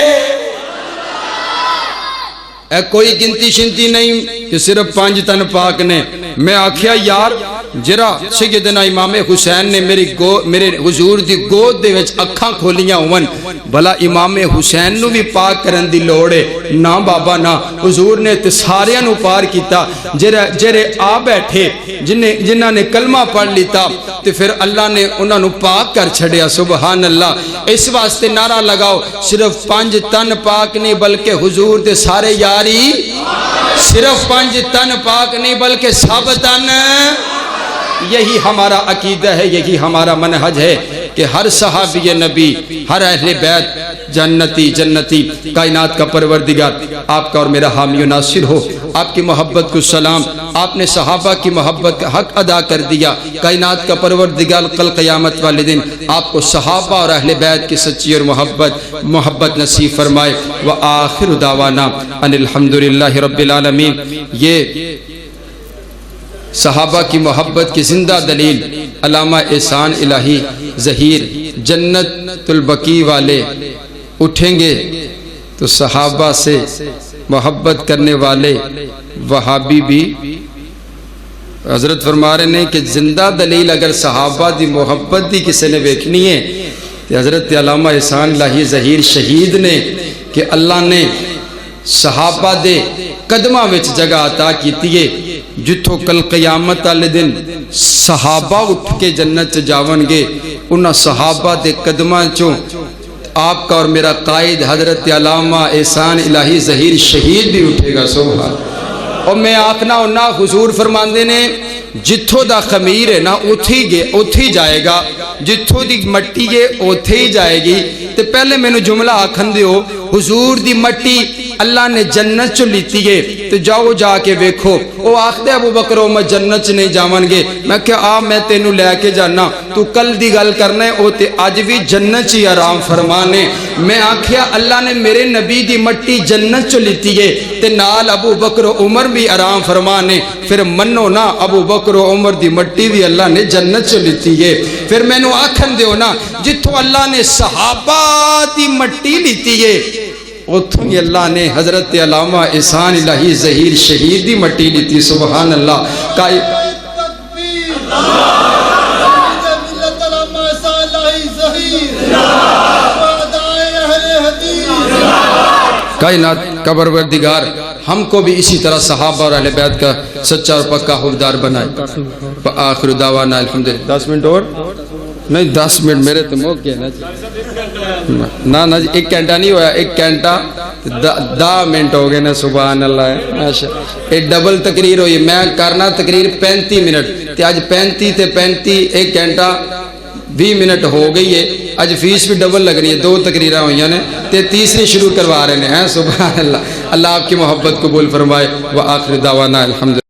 اے کوئی گنتی شنتی نہیں کہ صرف 5 تن پاک نے میں آکھیا یار جرا سیدنا امام حسین نے میرے حضور دی گود دے وچ اکھاں کھولیاں ہون بھلا امام حسین نو بھی پاک کرن دی لوڑے نا بابا نا حضور نے تے ساریاں نو پار کیتا جرے آ بیٹھے جنہاں نے کلمہ پڑھ لیتا تے پھر اللہ نے انہاں نو پاک کر چھڑیا سبحان اللہ اس واسطے نعرہ لگاؤ صرف 5 تن پاک نہیں بلکہ حضور دے سارے یاری صرف 5 تن پاک نہیں بلکہ سب تن یہی ہمارا عقیدہ ہے یہی ہمارا منہج ہے کہ ہر صحابی نبی ہر اہل بیت جنتی جنتی کائنات کا پروردگار آپ کا اور میرا حامی و ناصر ہو آپ کی محبت کو سلام آپ نے صحابہ کی محبت کا حق ادا کر دیا کائنات کا پروردگار کل قیامت والے دن آپ کو صحابہ اور اہل بیت کی سچی اور محبت نصیب فرمائے وآخر دعوانا ان الحمدللہ رب العالمین یہ صحابہ کی محبت کی زندہ دلیل علامہ احسان الہی ظہیر جنت البقیع والے اٹھیں گے تو صحابہ سے محبت کرنے والے وہابی بھی حضرت فرما رہے ہیں کہ زندہ دلیل اگر صحابہ دی محبت دی کسی نے ویکھنی ہے تو حضرت علامہ احسان الہی ظہیر شہید نے کہ اللہ نے صحابہ دے قدمہ وچ جگہ عطا کیتی ہے جتھو کل قیامت والے دن صحابہ اٹھ کے جنت جاون گے انہاں صحابہ دے قدمہ چوں آپ کا اور میرا قائد حضرت علامہ احسان الہی ظہیر شہید بھی اٹھے گا سبحان اور میں آکھنا انہاں حضور فرماندے نے جتھو دا خمیر ہے نا اتھی جائے گا جتھو دی مٹی ہے اتھی جائے گی تے پہلے میں نے جملہ آکھن دیو حضور دی مٹی اللہ نے جنت چو لیتی ہے تو جاؤ جا کے ویکھو او آخدے ابو بکر میں جنت چ نہیں جاون گے میں کہ میں تینو لے کے جانا تو کل دی گل کرنا ہے او تے اج بھی جنت چ آرام فرمانے میں آکھیا اللہ نے میرے نبی دی مٹی جنت چو لیتی ہے تے نال ابو بکر عمر بھی آرام فرمانے پھر منو نا ابو بکر عمر دی مٹی بھی اللہ نے جنت چو لیتی ہے پھر میں نو آکھن دیو نا جتھو اللہ نے صحابہ دی مٹی لیتی ہے اتھوں ہی اللہ نے حضرت علامہ احسان الہی ظہیر شہید دی مٹی لیتی سبحان اللہ کائنات کا پروردگار ہم کو بھی اسی طرح صحابہ اور اہل بیت کا سچا اور پکا حقدار بنائے آخر دعوانا الحمدللہ 10 منٹ اور نہیں 10 منٹ میرے تو موقع ہے نا نا جی 1 گھنٹہ نہیں ہویا 1 گھنٹہ 10 منٹ ہو گئے نا سبحان اللہ ایک ڈبل تقریر ہوئی میں کرنا تقریر 35 منٹ تے آج 35 تے 35 1 گھنٹہ 20 منٹ ہو گئی ہے آج فیس بھی ڈبل لگ رہی ہے 2 تقریریں ہوئی نے تے تیسری شروع کروا رہے ہیں سبحان اللہ اللہ آپ کی محبت قبول فرمائے وآخر دعوانا الحمدللہ